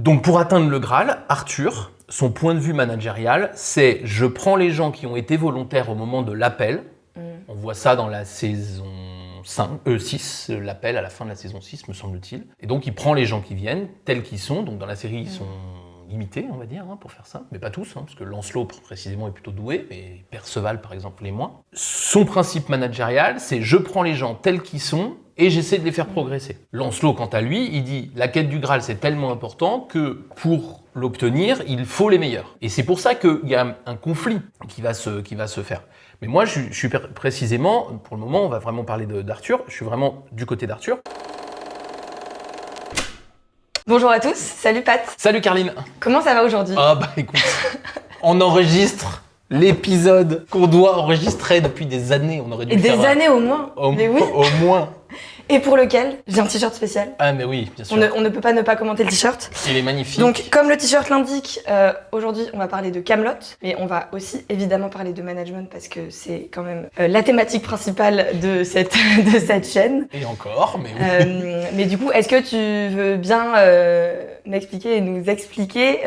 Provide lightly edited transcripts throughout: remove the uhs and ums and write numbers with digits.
Donc pour atteindre le Graal, Arthur, son point de vue managérial, c'est je prends les gens qui ont été volontaires au moment de l'appel. On voit ça dans la saison 6, l'appel à la fin de la saison 6, me semble-t-il. Et donc il prend les gens qui viennent, tels qu'ils sont. Donc dans la série, ils sont limités, on va dire, pour faire ça. Mais pas tous, parce que Lancelot, précisément, est plutôt doué, mais Perceval, par exemple, l'est moins. Son principe managérial, c'est je prends les gens tels qu'ils sont et j'essaie de les faire progresser. Lancelot, quant à lui, il dit la quête du Graal, c'est tellement important que pour l'obtenir, il faut les meilleurs. Et c'est pour ça qu'il y a un conflit qui va se faire. Mais moi, je suis précisément, pour le moment, on va vraiment parler d'Arthur, je suis vraiment du côté d'Arthur. Bonjour à tous, salut Pat. Salut Carline. Comment ça va aujourd'hui ? Ah bah écoute, on enregistre l'épisode qu'on doit enregistrer depuis des années. On aurait dû Et faire des années au moins. Mais oui. Au moins. Et pour lequel j'ai un t-shirt spécial. Ah mais oui, bien sûr. On ne peut pas ne pas commenter le t-shirt. Il est magnifique. Donc comme le t-shirt l'indique, aujourd'hui on va parler de Kaamelott, mais on va aussi évidemment parler de management parce que c'est quand même la thématique principale de cette chaîne. Et encore, mais oui. Mais du coup, est-ce que tu veux bien m'expliquer et nous expliquer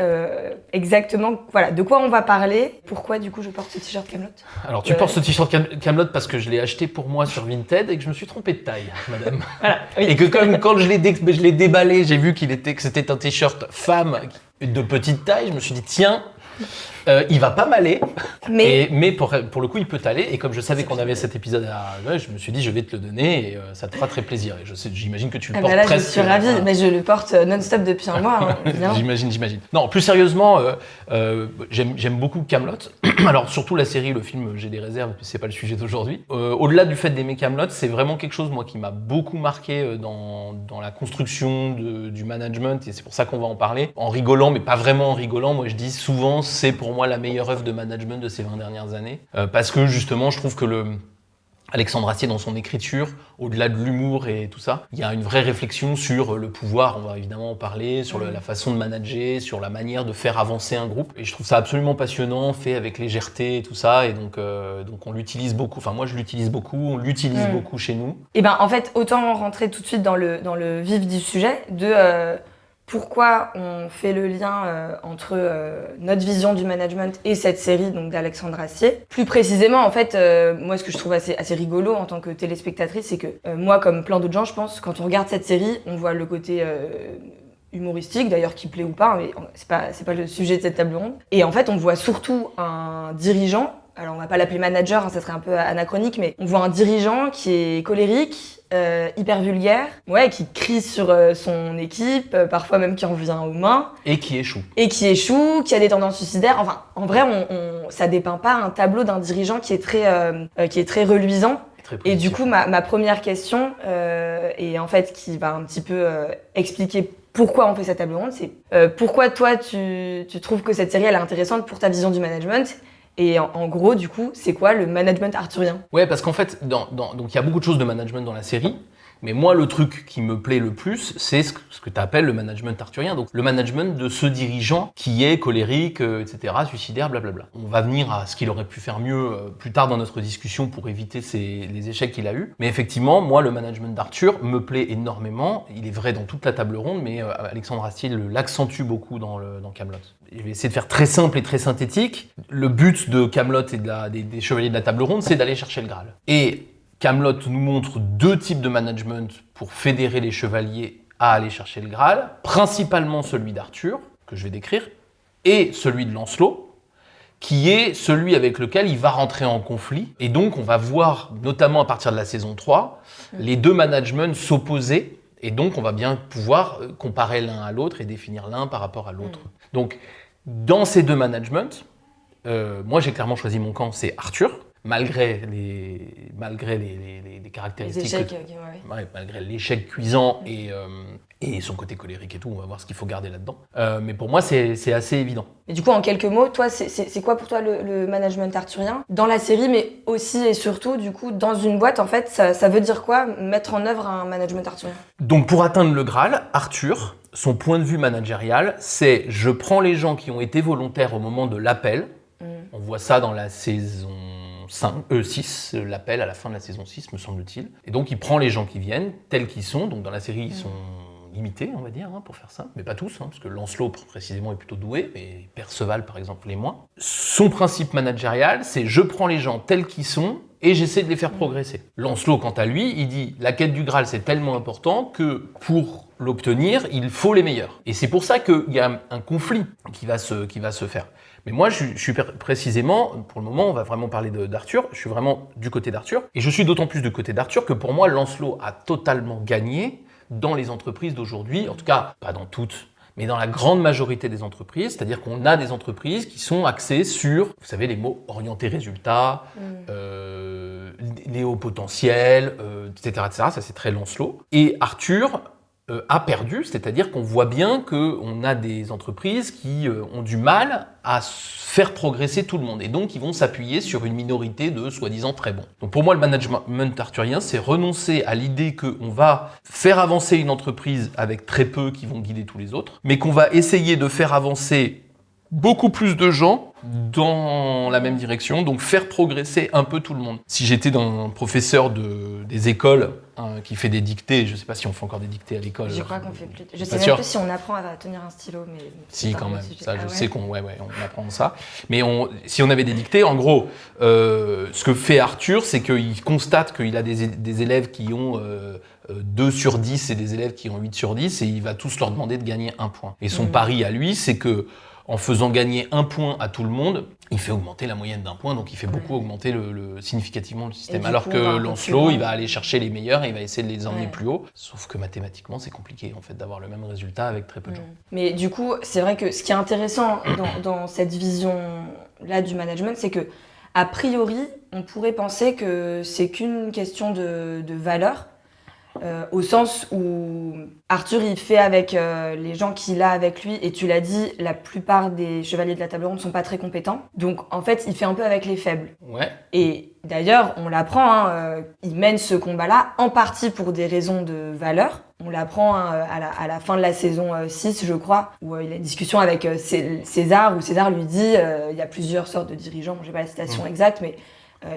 exactement de quoi on va parler, pourquoi du coup je porte ce t-shirt Kaamelott ? Alors tu portes ce t-shirt Kaamelott parce que je l'ai acheté pour moi sur Vinted et que je me suis trompé de taille, madame. Voilà, oui. Et que quand je l'ai déballé, j'ai vu que c'était un t-shirt femme de petite taille, je me suis dit tiens, il va pas m'aller, mais pour le coup il peut t'aller, et comme je savais qu'on avait cet épisode à je me suis dit je vais te le donner et ça te fera très plaisir, et j'imagine que tu le portes là, presque. Je suis ravie, mais je le porte non-stop depuis un mois. J'imagine. Non, plus sérieusement, j'aime beaucoup Kaamelott. Alors surtout la série, le film, j'ai des réserves, c'est pas le sujet d'aujourd'hui. Au-delà du fait d'aimer Kaamelott, c'est vraiment quelque chose moi qui m'a beaucoup marqué dans la construction du management, et c'est pour ça qu'on va en parler. En rigolant, mais pas vraiment en rigolant, moi je dis souvent c'est pour moi la meilleure œuvre de management de ces 20 dernières années. Parce que justement, je trouve que Alexandre Astier, dans son écriture, au-delà de l'humour et tout ça, il y a une vraie réflexion sur le pouvoir, on va évidemment en parler, sur la façon de manager, sur la manière de faire avancer un groupe. Et je trouve ça absolument passionnant, fait avec légèreté et tout ça. Et donc on l'utilise beaucoup, enfin moi je l'utilise beaucoup, on l'utilise beaucoup chez nous. Et ben en fait, autant rentrer tout de suite dans le vif du sujet, pourquoi on fait le lien entre notre vision du management et cette série donc d'Alexandre Astier. Plus précisément, en fait, moi, ce que je trouve assez rigolo en tant que téléspectatrice, c'est que moi, comme plein d'autres gens, je pense, quand on regarde cette série, on voit le côté humoristique, d'ailleurs, qui plaît ou pas, mais c'est pas le sujet de cette table ronde. Et en fait, on voit surtout un dirigeant. Alors, on va pas l'appeler manager, ça serait un peu anachronique, mais on voit un dirigeant qui est colérique, hyper vulgaire, qui crie sur son équipe, parfois même qui en vient aux mains. Et qui échoue. Qui a des tendances suicidaires. Enfin, en vrai, ça dépeint pas un tableau d'un dirigeant qui est très reluisant. Et du coup, ma première question, et en fait, qui va un petit peu expliquer pourquoi on fait cette table ronde, c'est pourquoi toi, tu trouves que cette série, elle est intéressante pour ta vision du management ? Et en gros, du coup, c'est quoi le management arthurien ? Ouais, parce qu'en fait, donc il y a beaucoup de choses de management dans la série, mais moi, le truc qui me plaît le plus, c'est ce que tu appelles le management arthurien, donc le management de ce dirigeant qui est colérique, etc., suicidaire, blablabla. On va venir à ce qu'il aurait pu faire mieux plus tard dans notre discussion pour éviter les échecs qu'il a eus. Mais effectivement, moi, le management d'Arthur me plaît énormément. Il est vrai dans toute la table ronde, mais Alexandre Astier l'accentue beaucoup dans Kaamelott. Je vais essayer de faire très simple et très synthétique. Le but de Kaamelott et des Chevaliers de la Table Ronde, c'est d'aller chercher le Graal. Et Kaamelott nous montre deux types de management pour fédérer les chevaliers à aller chercher le Graal, principalement celui d'Arthur, que je vais décrire, et celui de Lancelot, qui est celui avec lequel il va rentrer en conflit. Et donc, on va voir, notamment à partir de la saison 3, les deux managements s'opposer. Et donc, on va bien pouvoir comparer l'un à l'autre et définir l'un par rapport à l'autre. Donc, dans ces deux managements, moi, j'ai clairement choisi mon camp, c'est Arthur, malgré les caractéristiques... Les échecs, malgré l'échec cuisant et son côté colérique et tout, on va voir ce qu'il faut garder là-dedans. Mais pour moi, c'est assez évident. Et du coup, en quelques mots, toi, c'est quoi pour toi le management arthurien dans la série, mais aussi et surtout, du coup, dans une boîte, en fait, ça veut dire quoi, mettre en œuvre un management arthurien ? Donc, pour atteindre le Graal, Arthur, son point de vue managérial, c'est je prends les gens qui ont été volontaires au moment de l'appel. On voit ça dans la saison 6, l'appel à la fin de la saison 6, me semble-t-il. Et donc, il prend les gens qui viennent, tels qu'ils sont. Donc, dans la série, ils sont limités, on va dire, pour faire ça, mais pas tous, parce que Lancelot, précisément, est plutôt doué, mais Perceval, par exemple, l'est moins. Son principe managérial, c'est je prends les gens tels qu'ils sont et j'essaie de les faire progresser. Lancelot, quant à lui, il dit la quête du Graal, c'est tellement important que pour l'obtenir, il faut les meilleurs. Et c'est pour ça qu'il y a un conflit qui va se faire. Mais moi, je suis précisément, pour le moment, on va vraiment parler d'Arthur, je suis vraiment du côté d'Arthur, et je suis d'autant plus du côté d'Arthur que pour moi, Lancelot a totalement gagné dans les entreprises d'aujourd'hui, en tout cas, pas dans toutes, mais dans la grande majorité des entreprises, c'est-à-dire qu'on a des entreprises qui sont axées sur, vous savez, les mots orientés résultats, les hauts potentiels, etc., etc. Ça, c'est très Lancelot. Et Arthur a perdu, c'est-à-dire qu'on voit bien qu'on a des entreprises qui ont du mal à faire progresser tout le monde. Et donc, ils vont s'appuyer sur une minorité de soi-disant très bons. Donc pour moi, le management arthurien, c'est renoncer à l'idée qu'on va faire avancer une entreprise avec très peu qui vont guider tous les autres, mais qu'on va essayer de faire avancer beaucoup plus de gens dans la même direction, donc faire progresser un peu tout le monde. Si j'étais un professeur des écoles qui fait des dictées, je ne sais pas si on fait encore des dictées à l'école. Je crois qu'on fait plus. Je sais même plus si on apprend à tenir un stylo, mais si quand même. Ça, je sais qu'on on apprend ça. Mais si on avait des dictées, en gros, ce que fait Arthur, c'est qu'il constate qu'il a des élèves qui ont 2 sur 10 et des élèves qui ont 8 sur 10, et il va tous leur demander de gagner 1 point. Et son pari à lui, c'est que en faisant gagner 1 point à tout le monde, il fait augmenter la moyenne d'1 point, donc il fait beaucoup augmenter significativement le système. Alors que Lancelot, il va aller chercher les meilleurs et il va essayer de les emmener plus haut. Sauf que mathématiquement, c'est compliqué en fait d'avoir le même résultat avec très peu de gens. Mais du coup, c'est vrai que ce qui est intéressant dans cette vision-là du management, c'est que a priori, on pourrait penser que c'est qu'une question de valeur. Au sens où Arthur il fait avec les gens qu'il a avec lui, et tu l'as dit, la plupart des chevaliers de la table ronde ne sont pas très compétents, donc en fait il fait un peu avec les faibles. Ouais. Et d'ailleurs on l'apprend, il mène ce combat-là en partie pour des raisons de valeur. On l'apprend à la fin de la saison 6, je crois, où il a une discussion avec César, où César lui dit il y a plusieurs sortes de dirigeants, j'ai pas la citation exacte, mais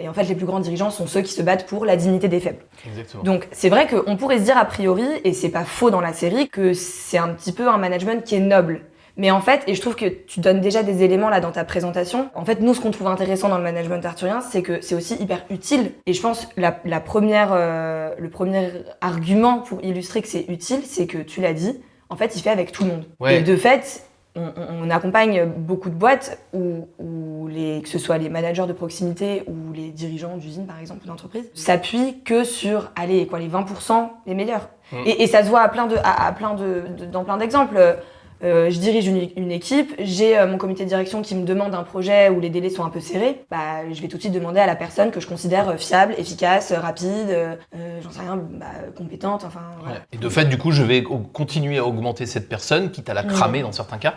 et en fait, les plus grands dirigeants sont ceux qui se battent pour la dignité des faibles. Exactement. Donc, c'est vrai qu'on pourrait se dire a priori, et c'est pas faux dans la série, que c'est un petit peu un management qui est noble. Mais en fait, et je trouve que tu donnes déjà des éléments là dans ta présentation, en fait, nous, ce qu'on trouve intéressant dans le management arthurien, c'est que c'est aussi hyper utile. Et je pense le premier argument pour illustrer que c'est utile, c'est que tu l'as dit, en fait, il fait avec tout le monde. Ouais. Et de fait, on accompagne beaucoup de boîtes où que ce soit les managers de proximité ou les dirigeants d'usine, par exemple, ou d'entreprise, s'appuient que sur, les 20% les meilleurs. Et ça se voit dans plein d'exemples. Je dirige une équipe, j'ai mon comité de direction qui me demande un projet où les délais sont un peu serrés, je vais tout de suite demander à la personne que je considère fiable, efficace, rapide, j'en sais rien, compétente, enfin... Voilà. Et de fait, du coup, je vais continuer à augmenter cette personne, quitte à la cramer dans certains cas,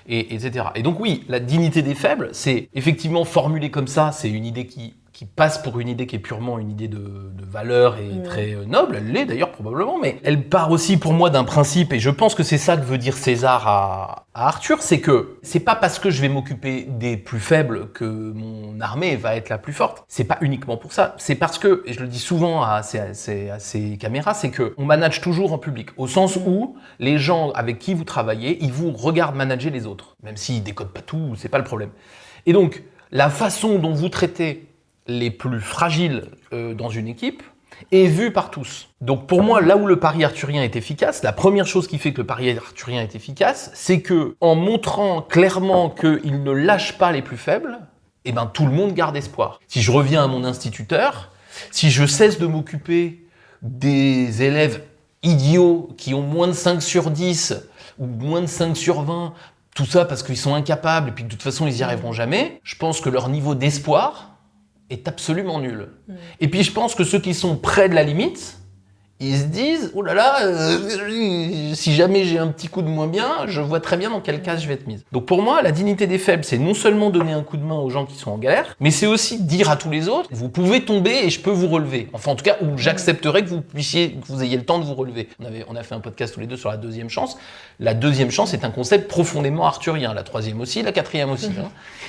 etc. Et donc oui, la dignité des faibles, c'est effectivement formulé comme ça, c'est une idée qui passe pour une idée qui est purement une idée de valeur et très noble, elle l'est d'ailleurs probablement, mais elle part aussi pour moi d'un principe, et je pense que c'est ça que veut dire César à Arthur, c'est que c'est pas parce que je vais m'occuper des plus faibles que mon armée va être la plus forte. C'est pas uniquement pour ça, c'est parce que, et je le dis souvent à ces caméras, c'est que on manage toujours en public, au sens où les gens avec qui vous travaillez, ils vous regardent manager les autres, même s'ils décodent pas tout, c'est pas le problème. Et donc, la façon dont vous traitez les plus fragiles dans une équipe est vue par tous. Donc pour moi, là où le pari arthurien est efficace, la première chose qui fait que le pari arthurien est efficace, c'est que en montrant clairement qu'il ne lâche pas les plus faibles, tout le monde garde espoir. Si je reviens à mon instituteur, si je cesse de m'occuper des élèves idiots qui ont moins de 5 sur 10 ou moins de 5 sur 20, tout ça parce qu'ils sont incapables et puis de toute façon ils n'y arriveront jamais, je pense que leur niveau d'espoir est absolument nul. Et puis je pense que ceux qui sont près de la limite, ils se disent « Oh là là, si jamais j'ai un petit coup de moins bien, je vois très bien dans quelle case je vais être mise. » Donc pour moi, la dignité des faibles, c'est non seulement donner un coup de main aux gens qui sont en galère, mais c'est aussi dire à tous les autres « Vous pouvez tomber et je peux vous relever. » Enfin en tout cas, où j'accepterai que vous ayez le temps de vous relever. On a fait un podcast tous les deux sur la deuxième chance. La deuxième chance est un concept profondément arthurien. La troisième aussi, la quatrième aussi.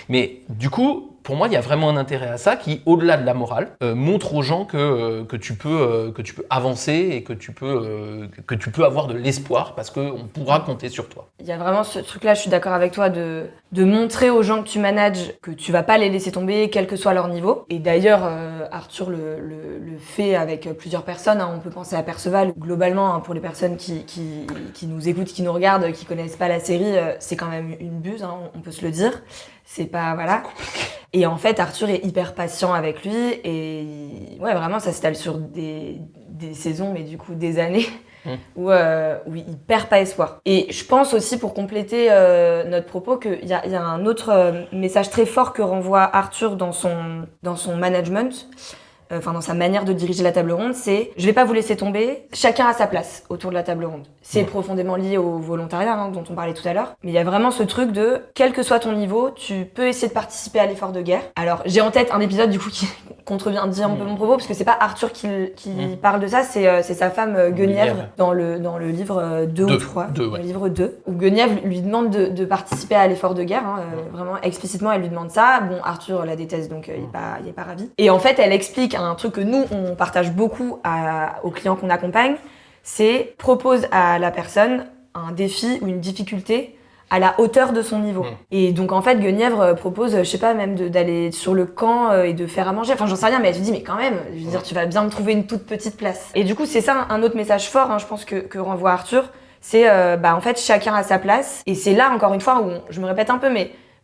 Mais du coup, pour moi, il y a vraiment un intérêt à ça qui, au-delà de la morale, montre aux gens que tu peux avancer et que tu peux avoir de l'espoir parce qu'on pourra compter sur toi. Il y a vraiment ce truc-là, je suis d'accord avec toi, de montrer aux gens que tu manages que tu vas pas les laisser tomber, quel que soit leur niveau. Et d'ailleurs, Arthur le fait avec plusieurs personnes. Hein. On peut penser à Perceval. Globalement, hein, pour les personnes qui nous écoutent, qui nous regardent, qui connaissent pas la série, c'est quand même une buse, hein, on peut se le dire. C'est pas... Voilà. Et en fait, Arthur est hyper patient avec lui. Et ouais, vraiment, ça s'étale sur des saisons, mais du coup, des années. Où il perd pas espoir. Et je pense aussi, pour compléter notre propos, qu'il y a un autre message très fort que renvoie Arthur dans son management, dans sa manière de diriger la table ronde, c'est « je vais pas vous laisser tomber, chacun a sa place autour de la table ronde ». C'est profondément lié au volontariat, hein, dont on parlait tout à l'heure. Mais il y a vraiment ce truc de, quel que soit ton niveau, tu peux essayer de participer à l'effort de guerre. Alors, j'ai en tête un épisode, du coup, qui contrevient un peu mon propos, parce que c'est pas Arthur qui parle de ça, c'est sa femme Guenièvre, dans le livre 2 ou 3, ouais. Le livre 2, où Guenièvre lui demande de participer à l'effort de guerre, hein, vraiment explicitement, elle lui demande ça. Bon, Arthur la déteste, donc il est pas ravi. Et en fait, elle explique un truc que nous, on partage beaucoup aux clients qu'on accompagne, c'est propose à la personne un défi ou une difficulté à la hauteur de son niveau. Et donc en fait, Guenièvre propose, je sais pas, même d'aller sur le camp et de faire à manger. Enfin, j'en sais rien, mais elle se dit, mais quand même, je veux dire, tu vas bien me trouver une toute petite place. Et du coup, c'est ça un autre message fort, hein, je pense que renvoie Arthur, c'est en fait, chacun a sa place. Et c'est là, encore une fois, où je me répète un peu,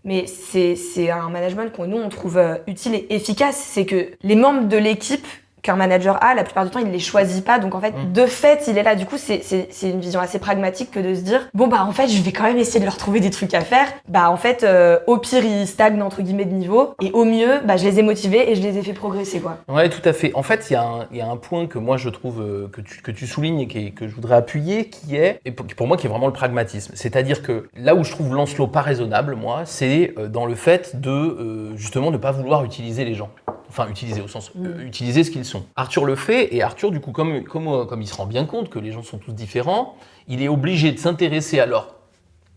mais c'est un management que nous, on trouve utile et efficace. C'est que les membres de l'équipe qu'un manager a, la plupart du temps, il les choisit pas. Donc en fait, de fait, il est là. Du coup, c'est une vision assez pragmatique que de se dire, bon en fait, je vais quand même essayer de leur trouver des trucs à faire. En fait, au pire, ils stagnent entre guillemets de niveau, et au mieux, je les ai motivés et je les ai fait progresser, quoi. Ouais, tout à fait. En fait, il y a un point que moi je trouve que tu soulignes et que je voudrais appuyer, qui est, et pour moi, qui est vraiment le pragmatisme. C'est-à-dire que là où je trouve Lancelot pas raisonnable, moi, c'est dans le fait de justement ne pas vouloir utiliser les gens. Enfin, utiliser au sens utiliser ce qu'ils sont. Arthur le fait, et Arthur, du coup, comme il se rend bien compte que les gens sont tous différents, il est obligé de s'intéresser à leur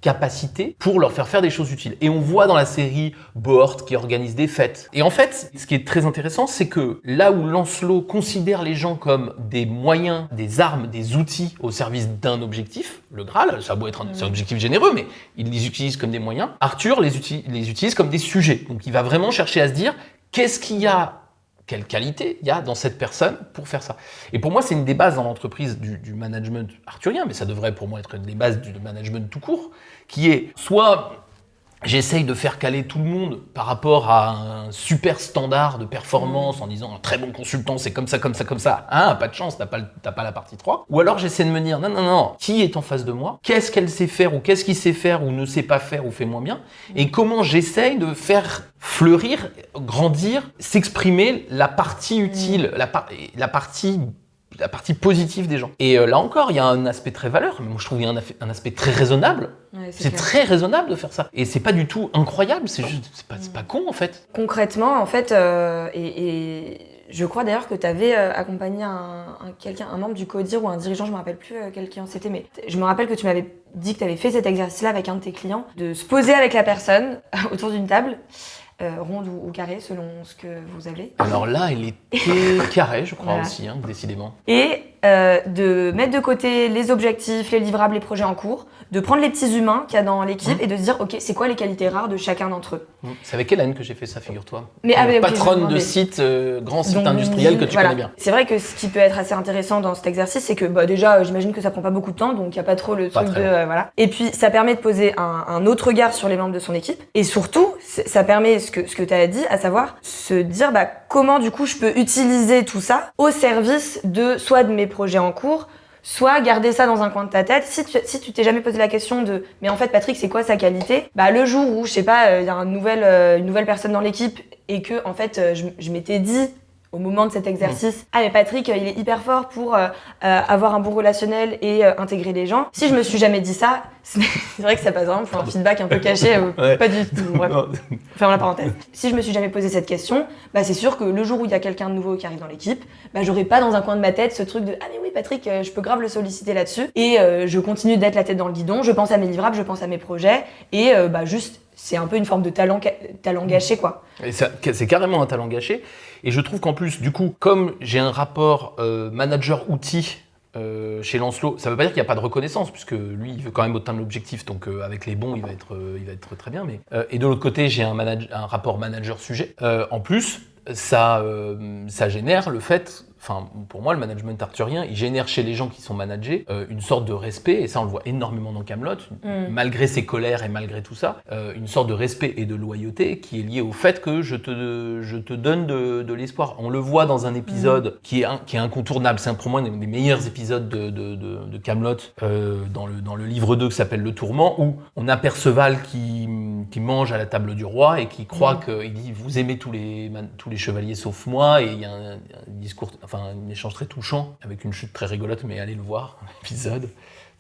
capacité pour leur faire des choses utiles. Et on voit dans la série Bohort qui organise des fêtes. Et en fait, ce qui est très intéressant, c'est que là où Lancelot considère les gens comme des moyens, des armes, des outils au service d'un objectif, le Graal, ça a beau être un objectif généreux, mais il les utilise comme des moyens, Arthur les utilise comme des sujets. Donc il va vraiment chercher à se dire, qu'est-ce qu'il y a, quelle qualité il y a dans cette personne pour faire ça. Et pour moi, c'est une des bases dans l'entreprise du management arthurien, mais ça devrait pour moi être une des bases du management tout court, qui est soit j'essaye de faire caler tout le monde par rapport à un super standard de performance en disant un très bon consultant, c'est comme ça, comme ça, comme ça. Ah, pas de chance, t'as pas la partie 3. Ou alors j'essaie de me dire, non, qui est en face de moi? Qu'est-ce qu'elle sait faire ou qu'est-ce qu'il sait faire ou ne sait pas faire ou fait moins bien? Et comment j'essaye de faire fleurir, grandir, s'exprimer la partie utile, la partie positive des gens. Et là encore, il y a un aspect très valeur, mais moi je trouve qu'il y a un aspect très raisonnable. Ouais, c'est très raisonnable de faire ça. Et c'est pas du tout incroyable, c'est pas con en fait. Concrètement, en fait, et je crois d'ailleurs que tu avais accompagné un membre du CODIR ou un dirigeant, je me rappelle plus quel client c'était, mais je me rappelle que tu m'avais dit que tu avais fait cet exercice-là avec un de tes clients, de se poser avec la personne autour d'une table, ronde ou carrée, selon ce que vous avez. Alors là, elle était carrée, je crois, voilà. Aussi, hein, décidément. Et de mettre de côté les objectifs, les livrables, les projets en cours, de prendre les petits humains qu'il y a dans l'équipe et de se dire, ok, c'est quoi les qualités rares de chacun d'entre eux. C'est avec Hélène que j'ai fait ça, figure-toi. Mais patronne de site, grand site industriel que tu connais bien. C'est vrai que ce qui peut être assez intéressant dans cet exercice, c'est que déjà, j'imagine que ça prend pas beaucoup de temps, donc il n'y a pas trop le truc de... voilà. Et puis, ça permet de poser un autre regard sur les membres de son équipe. Et surtout, ça permet ce que tu as dit, à savoir se dire comment du coup je peux utiliser tout ça au service de soit de mes projets en cours, soit garder ça dans un coin de ta tête. Si tu t'es jamais posé la question de mais en fait Patrick c'est quoi sa qualité, le jour où je sais pas il y a une nouvelle personne dans l'équipe et que en fait je m'étais dit au moment de cet exercice, mais Patrick, il est hyper fort pour avoir un bon relationnel et intégrer les gens. Si je me suis jamais dit ça C'est vrai que ça passe vraiment pour un feedback un peu caché, pas du tout. Bref, ferme la parenthèse. Si je me suis jamais posé cette question, c'est sûr que le jour où il y a quelqu'un de nouveau qui arrive dans l'équipe, j'aurais pas dans un coin de ma tête ce truc de « Ah mais oui Patrick, je peux grave le solliciter là-dessus ». Et je continue d'être la tête dans le guidon, je pense à mes livrables, je pense à mes projets, et juste, c'est un peu une forme de talent gâché, quoi. Et c'est carrément un talent gâché. Et je trouve qu'en plus, du coup, comme j'ai un rapport manager-outil chez Lancelot, ça veut pas dire qu'il n'y a pas de reconnaissance, puisque lui, il veut quand même atteindre l'objectif, donc avec les bons, il va être très bien. Et de l'autre côté, j'ai un rapport manager-sujet. En plus, ça génère le fait... pour moi, le management arthurien, il génère chez les gens qui sont managés une sorte de respect, et ça on le voit énormément dans Kaamelott, malgré ses colères et malgré tout ça, une sorte de respect et de loyauté qui est liée au fait que je te donne de l'espoir. On le voit dans un épisode qui est incontournable, c'est pour moi un des meilleurs épisodes de Kaamelott, dans le livre 2 qui s'appelle Le Tourment, où on a Perceval qui mange à la table du roi et qui croit qu'il dit « vous aimez tous les chevaliers sauf moi », et il y a un discours... un échange très touchant, avec une chute très rigolote, mais allez le voir, l'épisode.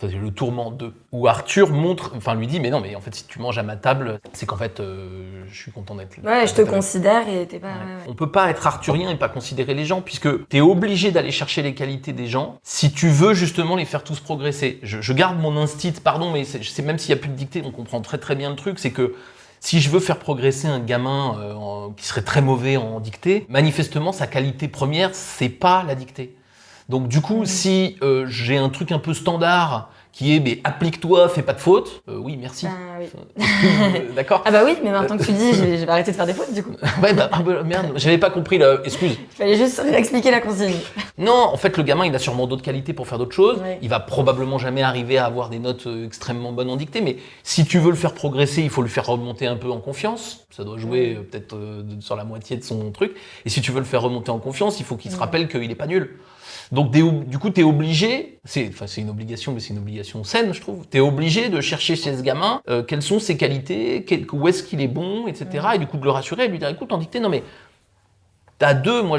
C'est Le Tourment 2, où Arthur lui dit « Mais non, mais en fait, si tu manges à ma table, c'est qu'en fait, je suis content d'être là. » Ouais, je te considère et t'es pas... Ouais. On peut pas être arthurien et pas considérer les gens, puisque t'es obligé d'aller chercher les qualités des gens si tu veux justement les faire tous progresser. Je garde mon instinct, pardon, mais c'est même s'il y a plus de dictée, on comprend très très bien le truc, c'est que si je veux faire progresser un gamin qui serait très mauvais en dictée, manifestement, sa qualité première, c'est pas la dictée. Donc du coup, si j'ai un truc un peu standard qui est applique-toi, fais pas de fautes, oui, merci. Oui. D'accord. Ah oui, mais maintenant que tu dis, je vais arrêter de faire des fautes du coup. Ouais, merde, j'avais pas compris excuse. Il fallait juste réexpliquer la consigne. Non, en fait, le gamin, il a sûrement d'autres qualités pour faire d'autres choses. Ouais. Il va probablement jamais arriver à avoir des notes extrêmement bonnes en dictée, mais si tu veux le faire progresser, il faut le faire remonter un peu en confiance. Ça doit jouer peut-être sur la moitié de son truc. Et si tu veux le faire remonter en confiance, il faut qu'il se rappelle qu'il est pas nul. Donc du coup, t'es obligé, c'est une obligation, mais c'est une obligation saine, je trouve. T'es obligé de chercher chez ce gamin quelles sont ses qualités, où est-ce qu'il est bon, etc. Et du coup de le rassurer et de lui dire, écoute, en dictée, non mais t'as 2, moi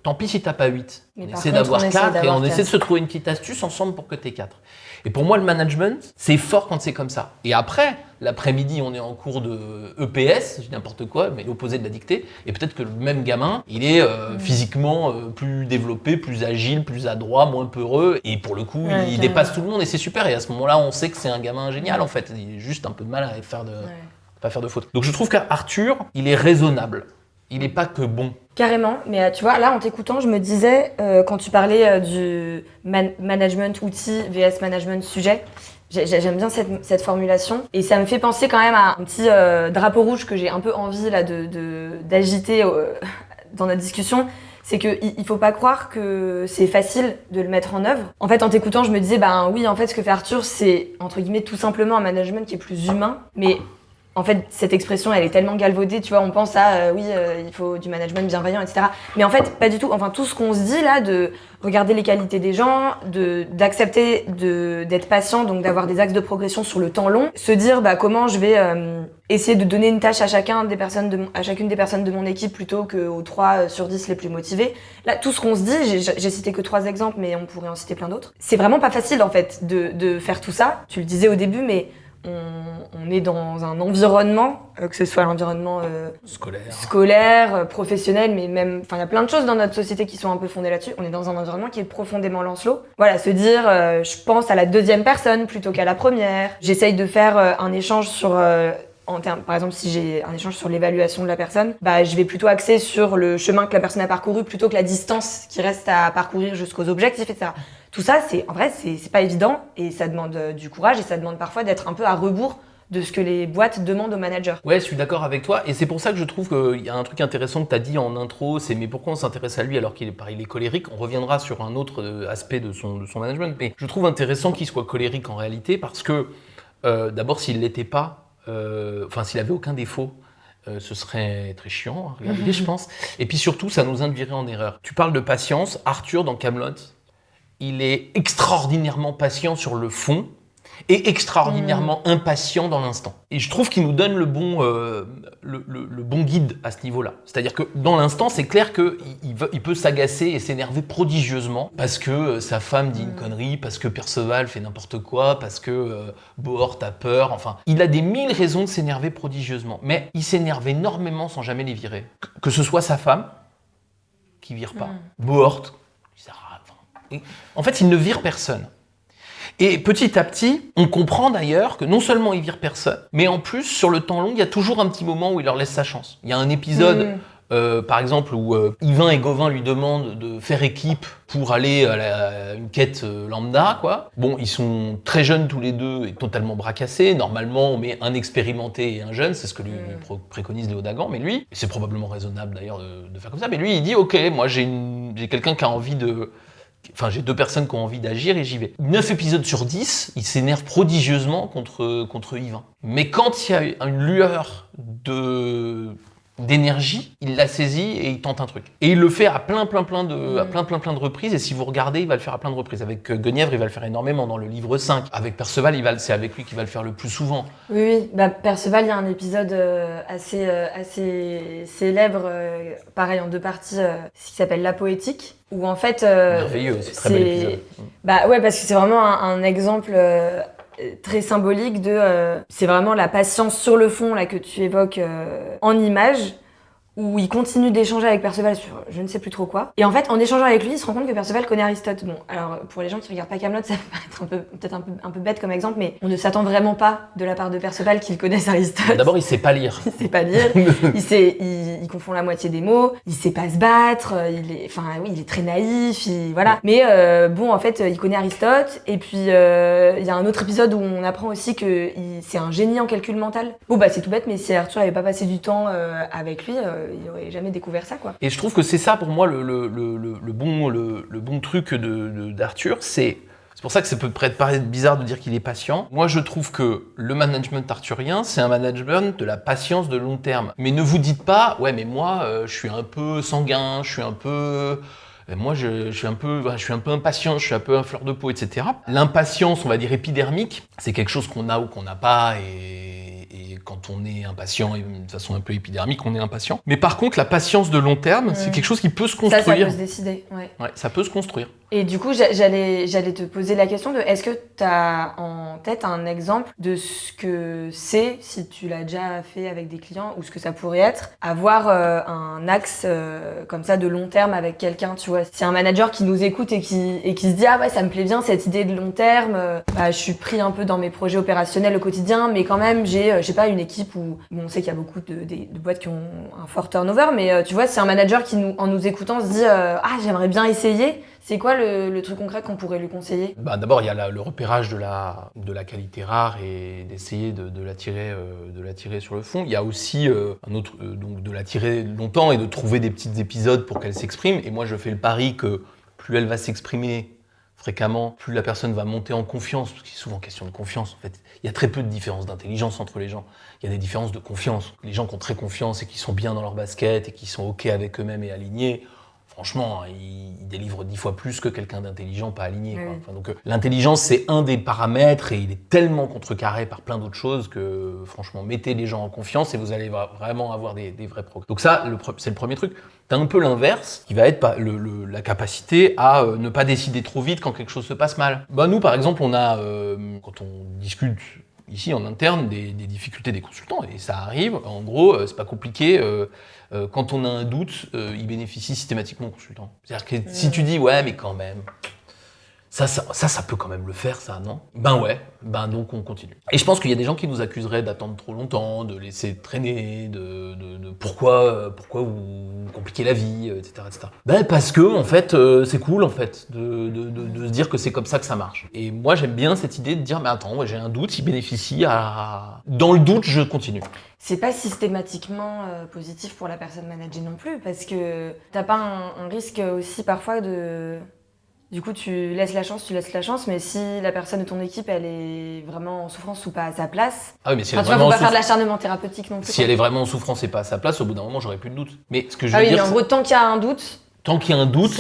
tant pis si t'as pas 8. On essaie d'avoir 4 et on essaie de se trouver une petite astuce ensemble pour que t'aies 4. Et pour moi, le management, c'est fort quand c'est comme ça. Et après, l'après-midi, on est en cours de EPS, je dis n'importe quoi, mais l'opposé de la dictée. Et peut-être que le même gamin, il est physiquement plus développé, plus agile, plus adroit, moins peureux. Et pour le coup, il dépasse tout le monde et c'est super. Et à ce moment-là, on sait que c'est un gamin génial en fait. Il a juste un peu de mal à pas faire de fautes. Donc je trouve qu'Arthur, il est raisonnable. Il n'est pas que bon. Carrément, mais tu vois, là, en t'écoutant, je me disais, quand tu parlais du management outil vs management sujet, j'aime bien cette formulation. Et ça me fait penser quand même à un petit drapeau rouge que j'ai un peu envie là, d'agiter dans notre discussion. C'est qu'il faut pas croire que c'est facile de le mettre en œuvre. En fait, en t'écoutant, je me disais, oui, en fait, ce que fait Arthur, c'est, entre guillemets, tout simplement un management qui est plus humain. Mais en fait, cette expression, elle est tellement galvaudée, tu vois, on pense à, il faut du management bienveillant, etc. Mais en fait, pas du tout. Enfin, tout ce qu'on se dit là, de regarder les qualités des gens, d'accepter d'être patient, donc d'avoir des axes de progression sur le temps long, se dire, comment je vais essayer de donner une tâche à chacune des personnes de mon équipe plutôt qu'aux 3 sur 10 les plus motivés. Là, tout ce qu'on se dit, j'ai cité que 3 exemples, mais on pourrait en citer plein d'autres. C'est vraiment pas facile, en fait, de faire tout ça. Tu le disais au début, mais on est dans un environnement, que ce soit l'environnement scolaire, professionnel, mais même, il y a plein de choses dans notre société qui sont un peu fondées là-dessus. On est dans un environnement qui est profondément Lancelot. Voilà, se dire, je pense à la deuxième personne plutôt qu'à la première. J'essaye de faire un échange sur, par exemple, si j'ai un échange sur l'évaluation de la personne, je vais plutôt axer sur le chemin que la personne a parcouru plutôt que la distance qui reste à parcourir jusqu'aux objectifs, etc. Tout ça, en vrai, c'est pas évident et ça demande du courage et ça demande parfois d'être un peu à rebours de ce que les boîtes demandent aux managers. Ouais, je suis d'accord avec toi et c'est pour ça que je trouve qu'il y a un truc intéressant que tu as dit en intro, c'est mais pourquoi on s'intéresse à lui alors qu'il est colérique. On reviendra sur un autre aspect de son management, mais je trouve intéressant qu'il soit colérique en réalité parce que d'abord, s'il l'était pas, s'il avait aucun défaut, ce serait très chiant à regarder, je pense. Et puis surtout, ça nous induirait en erreur. Tu parles de patience. Arthur, dans Kaamelott, il est extraordinairement patient sur le fond, et extraordinairement impatient dans l'instant. Et je trouve qu'il nous donne le bon guide à ce niveau-là. C'est-à-dire que dans l'instant, c'est clair qu'il peut s'agacer et s'énerver prodigieusement parce que sa femme dit une connerie, parce que Perceval fait n'importe quoi, parce que Bohort a peur, enfin... Il a des mille raisons de s'énerver prodigieusement, mais il s'énerve énormément sans jamais les virer. Que ce soit sa femme, qui vire pas, Bohort, en fait, il ne vire personne. Et petit à petit, on comprend d'ailleurs que non seulement il vire personne, mais en plus, sur le temps long, il y a toujours un petit moment où il leur laisse sa chance. Il y a un épisode, par exemple, où Yvain et Gauvin lui demandent de faire équipe pour aller à une quête lambda, quoi. Bon, ils sont très jeunes tous les deux et totalement bracassés. Normalement, on met un expérimenté et un jeune, c'est ce que lui préconise Léo Dagan, mais lui, et c'est probablement raisonnable d'ailleurs de faire comme ça, mais lui, il dit « Ok, moi j'ai quelqu'un qui a envie de... » Enfin, j'ai 2 personnes qui ont envie d'agir et j'y vais. 9 épisodes sur 10, il s'énerve prodigieusement contre Yvain. Mais quand il y a une lueur d'énergie, il la saisit et il tente un truc. Et il le fait à plein de reprises, et si vous regardez, il va le faire à plein de reprises. Avec Guenièvre, il va le faire énormément dans le livre 5. Avec Perceval, c'est avec lui qu'il va le faire le plus souvent. Oui. Bah, Perceval, il y a un épisode assez célèbre, pareil en 2 parties, qui s'appelle La Poétique, où en fait... merveilleux, c'est très bel épisode. Bah ouais, parce que c'est vraiment un exemple... très symbolique c'est vraiment la patience sur le fond là que tu évoques en images, où il continue d'échanger avec Perceval sur je ne sais plus trop quoi. Et en fait, en échangeant avec lui, il se rend compte que Perceval connaît Aristote. Bon, alors pour les gens qui regardent pas Kaamelott, ça peut paraître un peu bête comme exemple, mais on ne s'attend vraiment pas de la part de Perceval qu'il connaisse Aristote. D'abord, il sait pas lire. Il sait pas lire. il confond la moitié des mots. Il sait pas se battre. Il est très naïf. Voilà. Mais bon, en fait, il connaît Aristote. Et puis il y a un autre épisode où on apprend aussi que c'est un génie en calcul mental. Bon bah c'est tout bête, mais si Arthur avait pas passé du temps avec lui, il aurait jamais découvert ça, quoi. Et je trouve que c'est ça pour moi le bon truc d'Arthur, c'est pour ça que ça peut paraître bizarre de dire qu'il est patient. Moi, je trouve que le management arthurien, c'est un management de la patience de long terme. Mais ne vous dites pas, ouais, mais moi, je suis un peu sanguin, je suis un peu... Moi, je suis un peu impatient, je suis un peu un fleur de peau, etc. L'impatience, on va dire épidermique, c'est quelque chose qu'on a ou qu'on n'a pas, et quand on est impatient, et de façon un peu épidermique, on est impatient. Mais par contre, la patience de long terme, c'est quelque chose qui peut se construire. Ça peut se décider, ouais. Ouais, ça peut se construire. Et du coup, j'allais te poser la question de est-ce que tu as en tête un exemple de ce que c'est, si tu l'as déjà fait avec des clients, ou ce que ça pourrait être, avoir un axe comme ça de long terme avec quelqu'un, tu vois. Si un manager qui nous écoute et qui se dit « Ah ouais, ça me plaît bien cette idée de long terme, je suis pris un peu dans mes projets opérationnels au quotidien, mais quand même, j'ai, je sais pas, une équipe où bon, on sait qu'il y a beaucoup de boîtes qui ont un fort turnover, mais tu vois, c'est un manager qui, en nous écoutant, se dit « Ah, j'aimerais bien essayer ». C'est quoi le truc concret qu'on pourrait lui conseiller ? D'abord, il y a le repérage de la qualité rare et d'essayer de l'attirer sur le fond. Il y a aussi un autre, donc de l'attirer longtemps et de trouver des petits épisodes pour qu'elle s'exprime. Et moi, je fais le pari que plus elle va s'exprimer fréquemment, plus la personne va monter en confiance, parce qu'il est souvent question de confiance. En fait, il y a très peu de différence d'intelligence entre les gens. Il y a des différences de confiance. Les gens qui ont très confiance et qui sont bien dans leur basket et qui sont OK avec eux-mêmes et alignés, franchement, il délivre 10 fois plus que quelqu'un d'intelligent pas aligné. Quoi. Enfin, donc, l'intelligence, c'est un des paramètres et il est tellement contrecarré par plein d'autres choses que, franchement, mettez les gens en confiance et vous allez vraiment avoir des vrais progrès. Donc ça, c'est le premier truc. T'as un peu l'inverse, qui va être la capacité à ne pas décider trop vite quand quelque chose se passe mal. Nous, par exemple, on a, quand on discute ici en interne, des difficultés des consultants, et ça arrive. En gros, c'est pas compliqué. Quand on a un doute, il bénéficie systématiquement au consultant. C'est-à-dire que si tu dis « ouais, mais quand même », ça peut quand même le faire, ça, non ? Donc on continue. Et je pense qu'il y a des gens qui nous accuseraient d'attendre trop longtemps, de laisser traîner, de pourquoi vous compliquez la vie, etc. Parce que, en fait, c'est cool, en fait, de se dire que c'est comme ça que ça marche. Et moi, j'aime bien cette idée de dire « mais attends, j'ai un doute, il bénéficie à... » Dans le doute, je continue. C'est pas systématiquement positif pour la personne managée non plus, parce que t'as pas un risque aussi parfois de... Du coup, tu laisses la chance, mais si la personne de ton équipe, elle est vraiment en souffrance ou pas à sa place... Ah oui, mais si elle est vraiment faut pas faire de l'acharnement thérapeutique non plus. Si elle est vraiment en souffrance et pas à sa place, au bout d'un moment, j'aurais plus de doute. Mais ce que je veux dire, mais en gros, tant qu'il y a un doute... Tant qu'il y a un doute,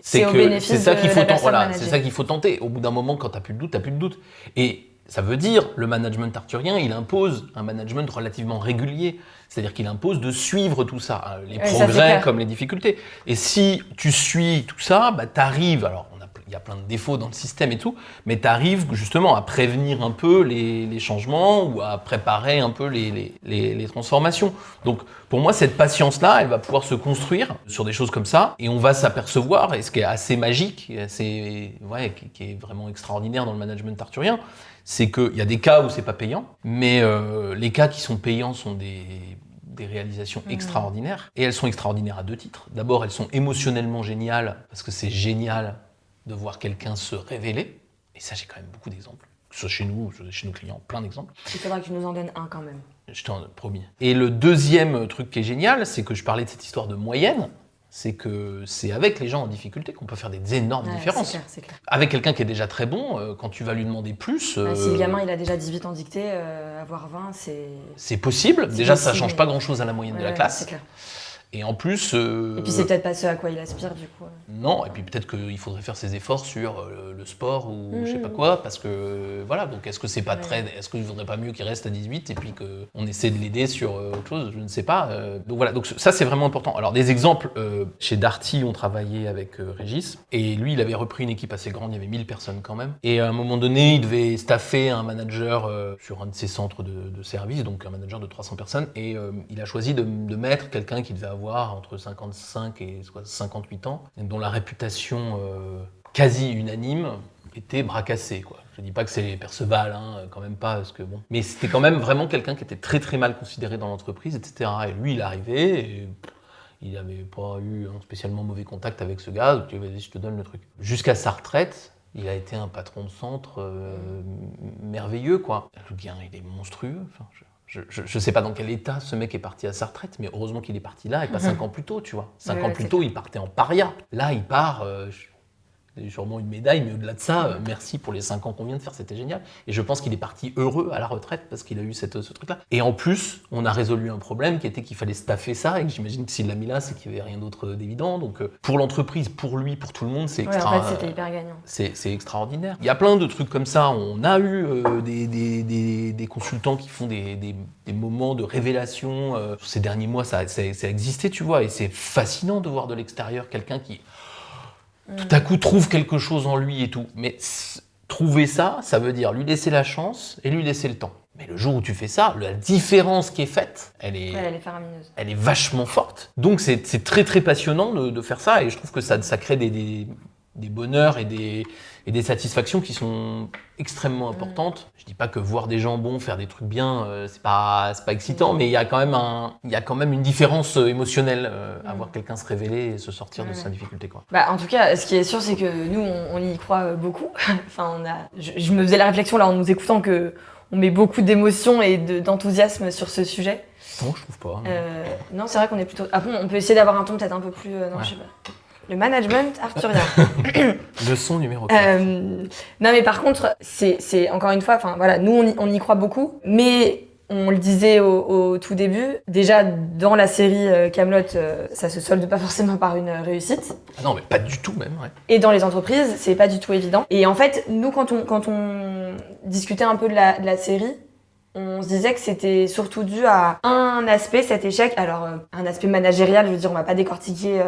c'est au bénéfice de la personne managée. C'est ça qu'il faut tenter. Au bout d'un moment, quand t'as plus de doute, t'as plus de doute. Et Ça veut dire, le management arthurien, il impose un management relativement régulier. C'est-à-dire qu'il impose de suivre tout ça, les progrès comme les difficultés. Et si tu suis tout ça, t'arrives, alors il y a plein de défauts dans le système et tout, mais tu arrives justement à prévenir un peu les changements ou à préparer un peu les transformations. Donc pour moi, cette patience-là, elle va pouvoir se construire sur des choses comme ça et on va s'apercevoir, et ce qui est assez magique, qui est vraiment extraordinaire dans le management arthurien, c'est qu'il y a des cas où c'est pas payant, mais les cas qui sont payants sont des réalisations extraordinaires. Et elles sont extraordinaires à 2 titres. D'abord, elles sont émotionnellement géniales, parce que c'est génial de voir quelqu'un se révéler. Et ça, j'ai quand même beaucoup d'exemples. Que ce soit chez nous, chez nos clients, plein d'exemples. Il faudra que tu nous en donnes un quand même. Je t'en promis. Et le deuxième truc qui est génial, c'est que je parlais de cette histoire de moyenne. C'est que c'est avec les gens en difficulté qu'on peut faire des énormes différences. C'est clair. Avec quelqu'un qui est déjà très bon, quand tu vas lui demander plus... Si le gamin il a déjà 18 ans dicté, avoir 20, c'est... C'est possible. Déjà, ça ne change pas grand-chose à la moyenne de la classe. C'est clair. Et en plus... Et puis c'est peut-être pas ce à quoi il aspire du coup. Non, et puis peut-être qu'il faudrait faire ses efforts sur le sport ou je sais pas quoi, parce que voilà, donc est-ce que c'est pas est-ce qu'il vaudrait pas mieux qu'il reste à 18 et puis qu'on essaie de l'aider sur autre chose, je ne sais pas. Donc voilà, donc ça c'est vraiment important. Alors des exemples, chez Darty on travaillait avec Régis, et lui il avait repris une équipe assez grande, il y avait 1000 personnes quand même, et à un moment donné il devait staffer un manager sur un de ses centres de service, donc un manager de 300 personnes, et il a choisi de mettre quelqu'un qui devait avoir entre 55 et 58 ans, dont la réputation quasi unanime était bras cassés, quoi. Je dis pas que c'est Perceval, quand même pas, parce que bon. Mais c'était quand même vraiment quelqu'un qui était très très mal considéré dans l'entreprise, etc. Et lui, il arrivait, et il n'avait pas eu un spécialement mauvais contact avec ce gars, donc vas-y, je te donne le truc. Jusqu'à sa retraite, il a été un patron de centre merveilleux, quoi. Le gars, il est monstrueux. Enfin, je sais pas dans quel état ce mec est parti à sa retraite, mais heureusement qu'il est parti là et pas 5 ans plus tôt, tu vois. 5 ans plus tôt, il partait en paria. Là, il part, sûrement une médaille, mais au-delà de ça, merci pour les 5 ans qu'on vient de faire, c'était génial. Et je pense qu'il est parti heureux à la retraite parce qu'il a eu ce truc-là. Et en plus, on a résolu un problème qui était qu'il fallait staffer ça, et que j'imagine que s'il l'a mis là, c'est qu'il n'y avait rien d'autre d'évident. Donc pour l'entreprise, pour lui, pour tout le monde, c'est en fait, c'était hyper gagnant. C'est extraordinaire. Il y a plein de trucs comme ça. On a eu des consultants qui font des moments de révélation. Ces derniers mois, ça a existé, tu vois, et c'est fascinant de voir de l'extérieur quelqu'un qui tout à coup trouve quelque chose en lui et tout. Mais trouver ça, ça veut dire lui laisser la chance et lui laisser le temps. Mais le jour où tu fais ça, la différence qui est faite, elle est faramineuse. Elle est vachement forte. Donc c'est très très passionnant de faire ça, et je trouve que ça crée des bonheurs et des satisfactions qui sont extrêmement importantes. Je dis pas que voir des gens bons faire des trucs bien, c'est pas excitant, mais il y a quand même une différence émotionnelle à voir quelqu'un se révéler et se sortir de sa difficulté, quoi. En tout cas, ce qui est sûr, c'est que nous, on y croit beaucoup. Enfin, je me faisais la réflexion là en nous écoutant que on met beaucoup d'émotion et d'enthousiasme sur ce sujet. Non, je trouve pas. Non, c'est vrai qu'on est plutôt... Après, on peut essayer d'avoir un ton peut-être un peu plus... Non, je sais pas. Le management arthurien. Leçon numéro 4. Non, mais par contre, c'est encore une fois, enfin voilà, nous on y croit beaucoup, mais on le disait au tout début, déjà dans la série Kaamelott, ça se solde pas forcément par une réussite. Ah non, mais pas du tout même, ouais. Et dans les entreprises, c'est pas du tout évident. Et en fait, nous, quand on discutait un peu de la série, on se disait que c'était surtout dû à un aspect, cet échec. Alors, un aspect managérial, je veux dire, on va pas décortiquer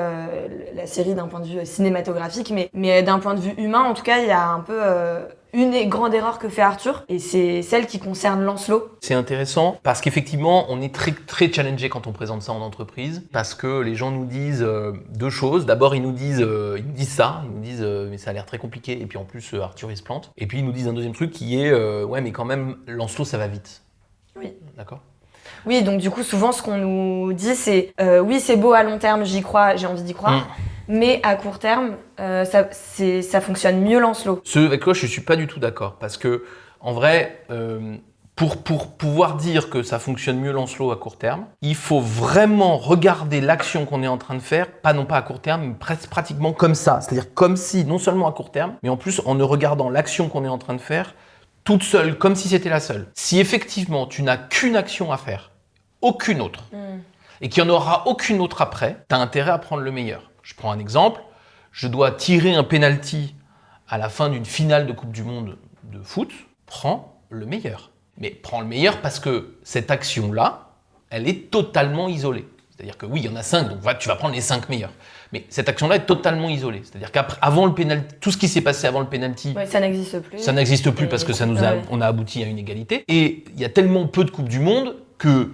la série d'un point de vue cinématographique, mais d'un point de vue humain, en tout cas, il y a un peu une grande erreur que fait Arthur, et c'est celle qui concerne Lancelot. C'est intéressant parce qu'effectivement, on est très, très challengé quand on présente ça en entreprise, parce que les gens nous disent 2 choses. D'abord, ils nous disent mais ça a l'air très compliqué, et puis en plus, Arthur, il se plante. Et puis, ils nous disent un deuxième truc qui est, ouais, mais quand même, Lancelot, ça va vite. Oui. D'accord. Oui, donc du coup, souvent, ce qu'on nous dit, c'est oui, c'est beau à long terme, j'y crois, j'ai envie d'y croire. Mais à court terme, ça fonctionne mieux Lancelot. Ce avec quoi je suis pas du tout d'accord, parce que en vrai, pour pouvoir dire que ça fonctionne mieux Lancelot à court terme, il faut vraiment regarder l'action qu'on est en train de faire, non pas à court terme, mais pratiquement comme ça. C'est-à-dire comme si, non seulement à court terme, mais en plus en ne regardant l'action qu'on est en train de faire toute seule, comme si c'était la seule. Si effectivement tu n'as qu'une action à faire, aucune autre, et qu'il n'y en aura aucune autre après, tu as intérêt à prendre le meilleur. Je prends un exemple, je dois tirer un penalty à la fin d'une finale de Coupe du Monde de foot, prends le meilleur. Mais prends le meilleur parce que cette action-là, elle est totalement isolée. C'est-à-dire que oui, il y en a 5, donc tu vas prendre les 5 meilleurs. Mais cette action-là est totalement isolée. C'est-à-dire qu'avant le penalty, tout ce qui s'est passé avant le penalty, ça n'existe plus. Ça n'existe plus parce que on a abouti à une égalité. Et il y a tellement peu de Coupes du Monde que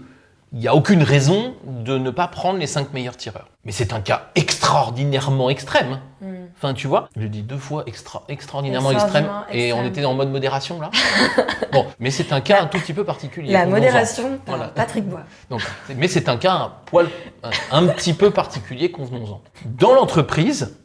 il n'y a aucune raison de ne pas prendre les 5 meilleurs tireurs. Mais c'est un cas extraordinairement extrême. Enfin, tu vois, j'ai dit 2 fois extraordinairement extrême. Et on était en mode modération, là. Bon, mais c'est un cas un tout petit peu particulier. La modération, voilà. Patrick Bois. Donc, mais c'est un cas un petit peu particulier, convenons-en. Dans l'entreprise,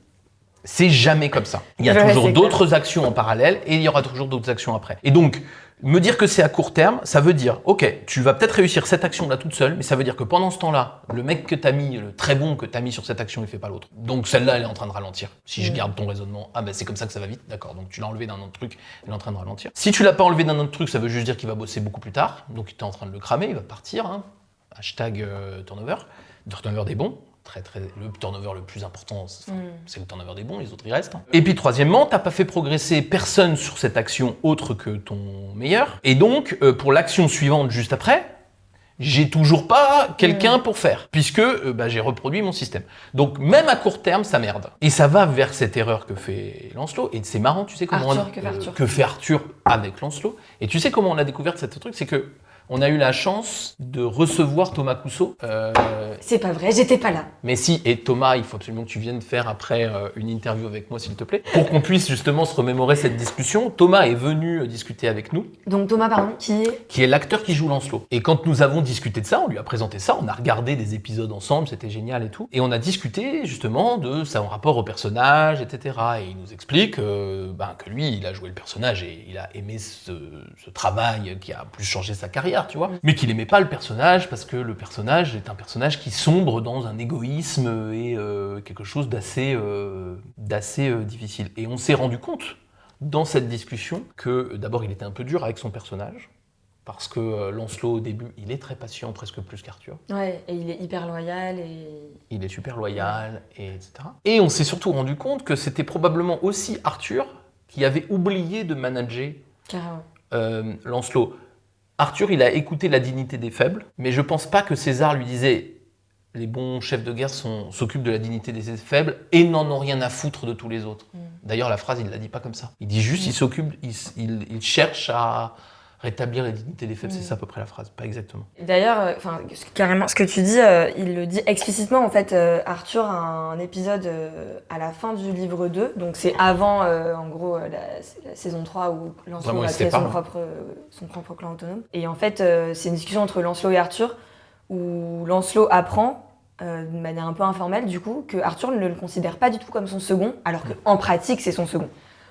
c'est jamais comme ça. Il y a toujours d'autres actions en parallèle et il y aura toujours d'autres actions après. Et donc, me dire que c'est à court terme, ça veut dire, ok, tu vas peut-être réussir cette action-là toute seule, mais ça veut dire que pendant ce temps-là, le mec que t'as mis, le très bon que t'as mis sur cette action, il fait pas l'autre. Donc celle-là, elle est en train de ralentir. Si je garde ton raisonnement, c'est comme ça que ça va vite, d'accord. Donc tu l'as enlevé d'un autre truc, elle est en train de ralentir. Si tu l'as pas enlevé d'un autre truc, ça veut juste dire qu'il va bosser beaucoup plus tard. Donc t'es en train de le cramer, il va partir. Hein. Hashtag turnover. Le turnover des bons. Le turnover le plus important, c'est le turnover des bons, les autres ils restent. Et puis troisièmement, t'as pas fait progresser personne sur cette action autre que ton meilleur. Et donc, pour l'action suivante juste après, j'ai toujours pas quelqu'un pour faire, puisque j'ai reproduit mon système. Donc même à court terme, ça merde. Et ça va vers cette erreur que fait Lancelot. Et c'est marrant, tu sais comment que fait Arthur avec Lancelot. Et tu sais comment on a découvert ce truc, c'est que on a eu la chance de recevoir Thomas Cousseau. C'est pas vrai, j'étais pas là. Mais si, et Thomas, il faut absolument que tu viennes faire après une interview avec moi, s'il te plaît, pour qu'on puisse justement se remémorer cette discussion. Thomas est venu discuter avec nous. Donc Thomas, pardon, qui est l'acteur qui joue Lancelot. Et quand nous avons discuté de ça, on lui a présenté ça, on a regardé des épisodes ensemble, c'était génial et tout. Et on a discuté justement de son rapport au personnage, etc. Et il nous explique que lui, il a joué le personnage et il a aimé ce travail qui a plus changé sa carrière. Tu vois, mais qu'il aimait pas le personnage parce que le personnage est un personnage qui sombre dans un égoïsme et quelque chose d'assez difficile. Et on s'est rendu compte dans cette discussion que d'abord il était un peu dur avec son personnage parce que Lancelot au début il est très patient, presque plus qu'Arthur. Ouais, et il est hyper loyal il est super loyal et etc. Et on s'est surtout rendu compte que c'était probablement aussi Arthur qui avait oublié de manager Lancelot. Arthur, il a écouté la dignité des faibles, mais je pense pas que César lui disait les bons chefs de guerre s'occupent de la dignité des faibles et n'en ont rien à foutre de tous les autres. D'ailleurs, la phrase, il la dit pas comme ça. Il dit juste, il cherche à rétablir la dignité des faibles, c'est ça à peu près la phrase, pas exactement. D'ailleurs, carrément, ce que tu dis, il le dit explicitement. En fait, Arthur a un épisode à la fin du livre 2, donc c'est avant, en gros, la saison 3 où Lancelot a créé son propre clan autonome. Et en fait, c'est une discussion entre Lancelot et Arthur, où Lancelot apprend, de manière un peu informelle, du coup, que Arthur ne le considère pas du tout comme son second, alors qu'en pratique, c'est son second.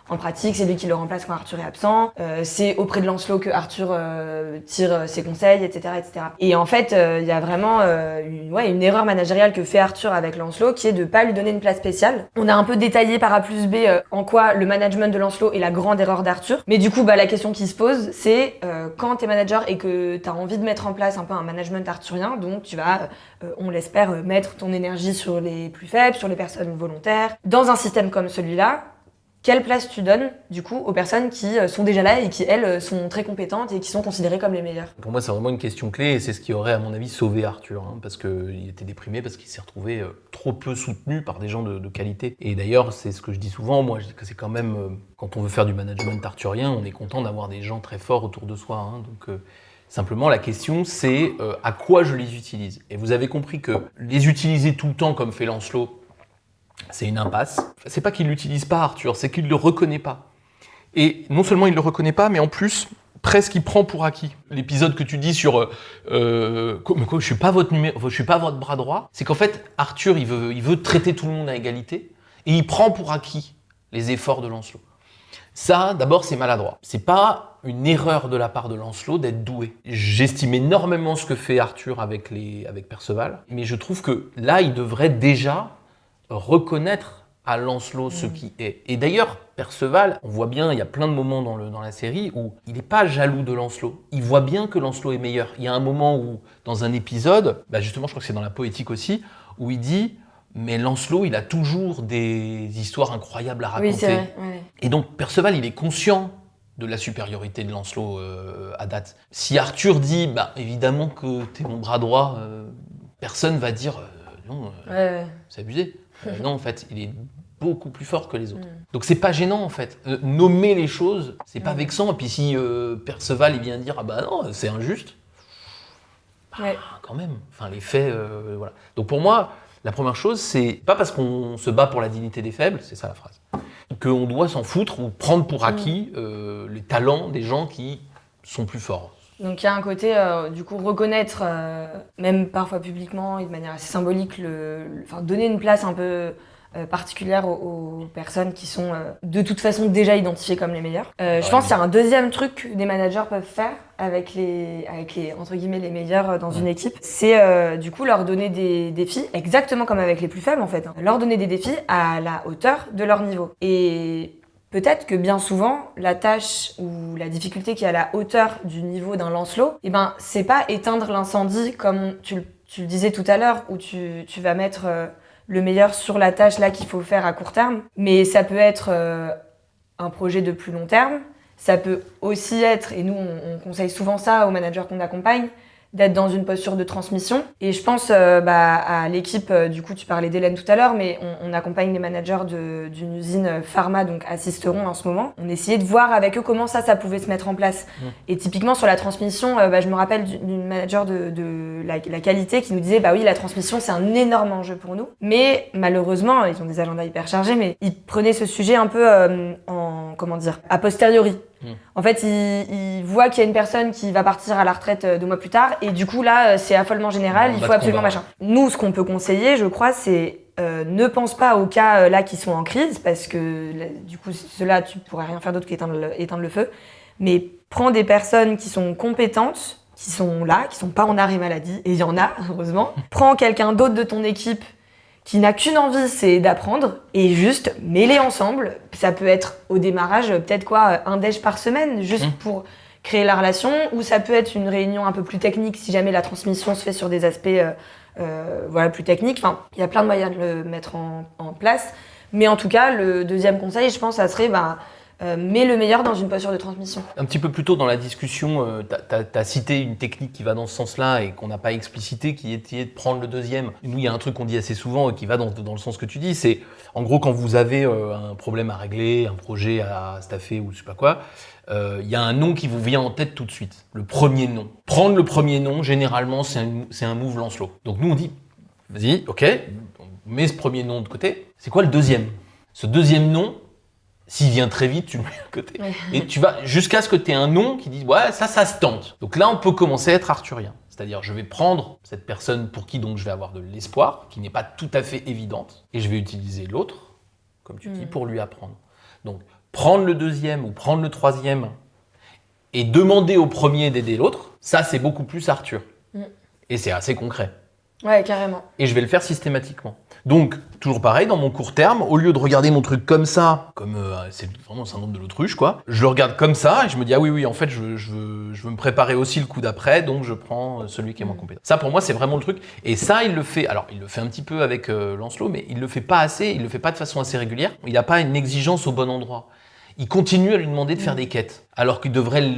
En pratique, c'est lui qui le remplace quand Arthur est absent. C'est auprès de Lancelot que Arthur tire ses conseils, etc., etc. Et en fait, il y a vraiment une erreur managériale que fait Arthur avec Lancelot, qui est de pas lui donner une place spéciale. On a un peu détaillé par A plus B en quoi le management de Lancelot est la grande erreur d'Arthur. Mais du coup, la question qui se pose, c'est quand t'es manager et que t'as envie de mettre en place un peu un management arthurien, donc tu vas, on l'espère, mettre ton énergie sur les plus faibles, sur les personnes volontaires. Dans un système comme celui-là, quelle place tu donnes, du coup, aux personnes qui sont déjà là et qui, elles, sont très compétentes et qui sont considérées comme les meilleures? Pour moi, c'est vraiment une question clé et c'est ce qui aurait, à mon avis, sauvé Arthur, parce qu'il était déprimé, parce qu'il s'est retrouvé trop peu soutenu par des gens de qualité. Et d'ailleurs, c'est ce que je dis souvent, moi, je dis que c'est quand même, quand on veut faire du management arthurien, on est content d'avoir des gens très forts autour de soi. Donc, simplement, la question, c'est à quoi je les utilise. Et vous avez compris que les utiliser tout le temps, comme fait Lancelot, c'est une impasse. C'est pas qu'il l'utilise pas, Arthur, c'est qu'il le reconnaît pas. Et non seulement il le reconnaît pas, mais en plus, presque il prend pour acquis. L'épisode que tu dis sur je suis pas votre bras droit, c'est qu'en fait, Arthur, il veut traiter tout le monde à égalité, et il prend pour acquis les efforts de Lancelot. Ça, d'abord, c'est maladroit. C'est pas une erreur de la part de Lancelot d'être doué. J'estime énormément ce que fait Arthur avec Perceval, mais je trouve que là, il devrait déjà reconnaître à Lancelot ce qui est. Et d'ailleurs, Perceval, on voit bien, il y a plein de moments dans la série où il n'est pas jaloux de Lancelot. Il voit bien que Lancelot est meilleur. Il y a un moment où, dans un épisode, justement, je crois que c'est dans la poétique aussi, où il dit « Mais Lancelot, il a toujours des histoires incroyables à raconter. » Oui, c'est vrai. Ouais. Et donc, Perceval, il est conscient de la supériorité de Lancelot à date. Si Arthur dit, bah évidemment que t'es mon bras droit, personne va dire non, c'est abusé. Non, en fait, il est beaucoup plus fort que les autres. Donc c'est pas gênant en fait. Nommer les choses, c'est pas vexant. Et puis si Perceval il vient dire ah bah non, c'est injuste, quand même. Enfin les faits, voilà. Donc pour moi, la première chose, c'est pas parce qu'on se bat pour la dignité des faibles, c'est ça la phrase, qu'on doit s'en foutre ou prendre pour acquis les talents des gens qui sont plus forts. Donc il y a un côté, du coup, reconnaître, même parfois publiquement et de manière assez symbolique, enfin, donner une place un peu particulière aux personnes qui sont de toute façon déjà identifiées comme les meilleures. Je pense qu'il y a un deuxième truc que des managers peuvent faire avec les entre guillemets les meilleurs dans une équipe, c'est du coup leur donner des défis, exactement comme avec les plus faibles en fait, hein. Leur donner des défis à la hauteur de leur niveau. Et peut-être que bien souvent, la tâche ou la difficulté qui est à la hauteur du niveau d'un Lancelot, eh ben, c'est pas éteindre l'incendie comme tu le disais tout à l'heure, où tu vas mettre le meilleur sur la tâche là qu'il faut faire à court terme, mais ça peut être un projet de plus long terme. Ça peut aussi être, et nous on conseille souvent ça aux managers qu'on accompagne, d'être dans une posture de transmission. Et je pense à l'équipe, du coup tu parlais d'Hélène tout à l'heure, mais on accompagne les managers d'une usine pharma, donc à Sisteron en ce moment. On essayait de voir avec eux comment ça pouvait se mettre en place. Et typiquement sur la transmission, je me rappelle d'une manager de la qualité qui nous disait bah oui, la transmission c'est un énorme enjeu pour nous, mais malheureusement ils ont des agendas hyper chargés, mais ils prenaient ce sujet un peu a posteriori. En fait, il voit qu'il y a une personne qui va partir à la retraite 2 mois plus tard, et du coup là, c'est affolement général, il faut absolument machin. Nous, ce qu'on peut conseiller, je crois, c'est ne pense pas aux cas là qui sont en crise, parce que là, du coup, ceux-là, tu pourrais rien faire d'autre qu'éteindre le feu, mais prends des personnes qui sont compétentes, qui sont là, qui sont pas en arrêt maladie, et il y en a, heureusement. Prends quelqu'un d'autre de ton équipe qui n'a qu'une envie, c'est d'apprendre, et juste mets-les ensemble. Ça peut être au démarrage, peut-être un déj par semaine, juste pour créer la relation, ou ça peut être une réunion un peu plus technique si jamais la transmission se fait sur des aspects plus techniques. Enfin, il y a plein de moyens de le mettre en place. Mais en tout cas, le deuxième conseil, je pense, ça serait mets le meilleur dans une posture de transmission. Un petit peu plus tôt dans la discussion, t'as cité une technique qui va dans ce sens-là et qu'on n'a pas explicité, qui était de prendre le deuxième. Nous, il y a un truc qu'on dit assez souvent et qui va dans le sens que tu dis, c'est en gros quand vous avez un problème à régler, un projet à staffer ou je sais pas quoi, il y a un nom qui vous vient en tête tout de suite, le premier nom. Prendre le premier nom, généralement, c'est un move Lancelot. Donc nous, on dit, vas-y, ok, on met ce premier nom de côté. C'est quoi le deuxième ? Ce deuxième nom, s'il vient très vite, tu le mets à côté. Et tu vas jusqu'à ce que tu aies un nom qui dise ouais, ça se tente. Donc là, on peut commencer à être arthurien. C'est-à-dire, je vais prendre cette personne pour qui donc je vais avoir de l'espoir, qui n'est pas tout à fait évidente, et je vais utiliser l'autre, comme tu dis, pour lui apprendre. Donc, prendre le deuxième ou prendre le troisième et demander au premier d'aider l'autre, ça, c'est beaucoup plus Arthur. Et c'est assez concret. Ouais, carrément. Et je vais le faire systématiquement. Donc, toujours pareil, dans mon court terme, au lieu de regarder mon truc comme ça, comme c'est vraiment le syndrome de l'autruche, quoi, je le regarde comme ça et je me dis, ah oui, en fait, je veux me préparer aussi le coup d'après, donc je prends celui qui est moins compétent. Ça, pour moi, c'est vraiment le truc. Et ça, il le fait. Alors, il le fait un petit peu avec Lancelot, mais il le fait pas assez, il le fait pas de façon assez régulière. Il n'a pas une exigence au bon endroit. Il continue à lui demander de faire des quêtes, alors qu'il devrait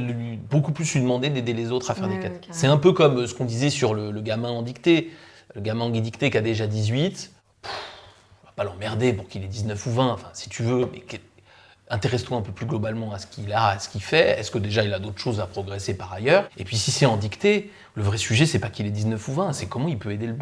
beaucoup plus lui demander d'aider les autres à faire des quêtes. C'est un peu comme ce qu'on disait sur le gamin en dictée. Le gamin en dictée qui a déjà 18, on va pas l'emmerder pour qu'il ait 19 ou 20, enfin si tu veux, mais intéresse-toi un peu plus globalement à ce qu'il a, à ce qu'il fait. Est-ce que déjà il a d'autres choses à progresser par ailleurs ? Et puis si c'est en dictée, le vrai sujet c'est pas qu'il ait 19 ou 20, c'est comment il peut aider le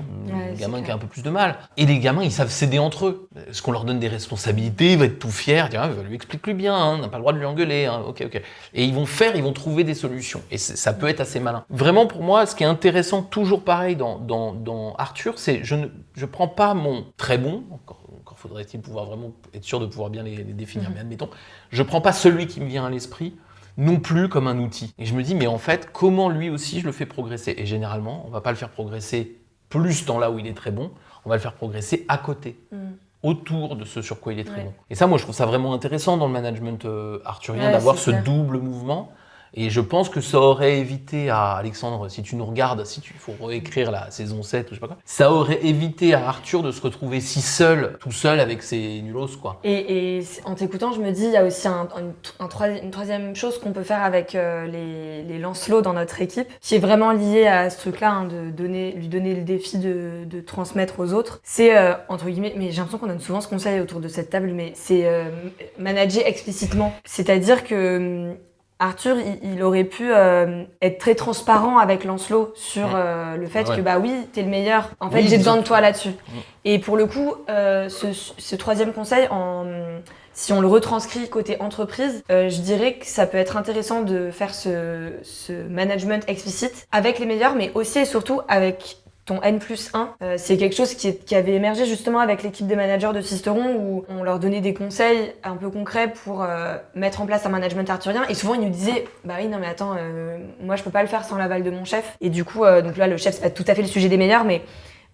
gamin qui a un peu plus de mal. Et les gamins ils savent s'aider entre eux. Est-ce qu'on leur donne des responsabilités, il va être tout fier, dire, lui explique-lui bien, on n'a pas le droit de lui engueuler, ok. Et ils vont trouver des solutions. Et ça peut être assez malin. Vraiment pour moi, ce qui est intéressant, toujours pareil dans Arthur, c'est je prends pas mon très bon, encore faudrait-il pouvoir vraiment être sûr de pouvoir bien les définir, mais admettons, je prends pas celui qui me vient à l'esprit non plus comme un outil. Et je me dis, mais en fait, comment lui aussi je le fais progresser ? Et généralement, on va pas le faire progresser plus dans là où il est très bon, on va le faire progresser à côté, autour de ce sur quoi il est très bon. Et ça, moi, je trouve ça vraiment intéressant dans le management arthurien, d'avoir ce double mouvement. Et je pense que ça aurait évité à Alexandre, si tu nous regardes, faut réécrire la saison 7 ou je sais pas quoi, ça aurait évité à Arthur de se retrouver si seul, tout seul avec ses nulos, quoi. Et en t'écoutant, je me dis, il y a aussi une troisième chose qu'on peut faire avec les Lancelot dans notre équipe, qui est vraiment liée à ce truc-là, hein, de lui donner le défi de transmettre aux autres. C'est, entre guillemets, mais j'ai l'impression qu'on donne souvent ce conseil autour de cette table, mais c'est manager explicitement. C'est-à-dire que Arthur, il aurait pu être très transparent avec Lancelot sur le fait que bah oui, t'es le meilleur. En fait, j'ai besoin de toi là-dessus. Et pour le coup, ce troisième conseil, si on le retranscrit côté entreprise, je dirais que ça peut être intéressant de faire ce management explicite avec les meilleurs, mais aussi et surtout avec ton N+1, c'est quelque chose qui avait émergé justement avec l'équipe des managers de Sisteron où on leur donnait des conseils un peu concrets pour mettre en place un management arthurien et souvent ils nous disaient bah oui non mais attends moi je peux pas le faire sans l'aval de mon chef et du coup donc là le chef c'est pas tout à fait le sujet des meilleurs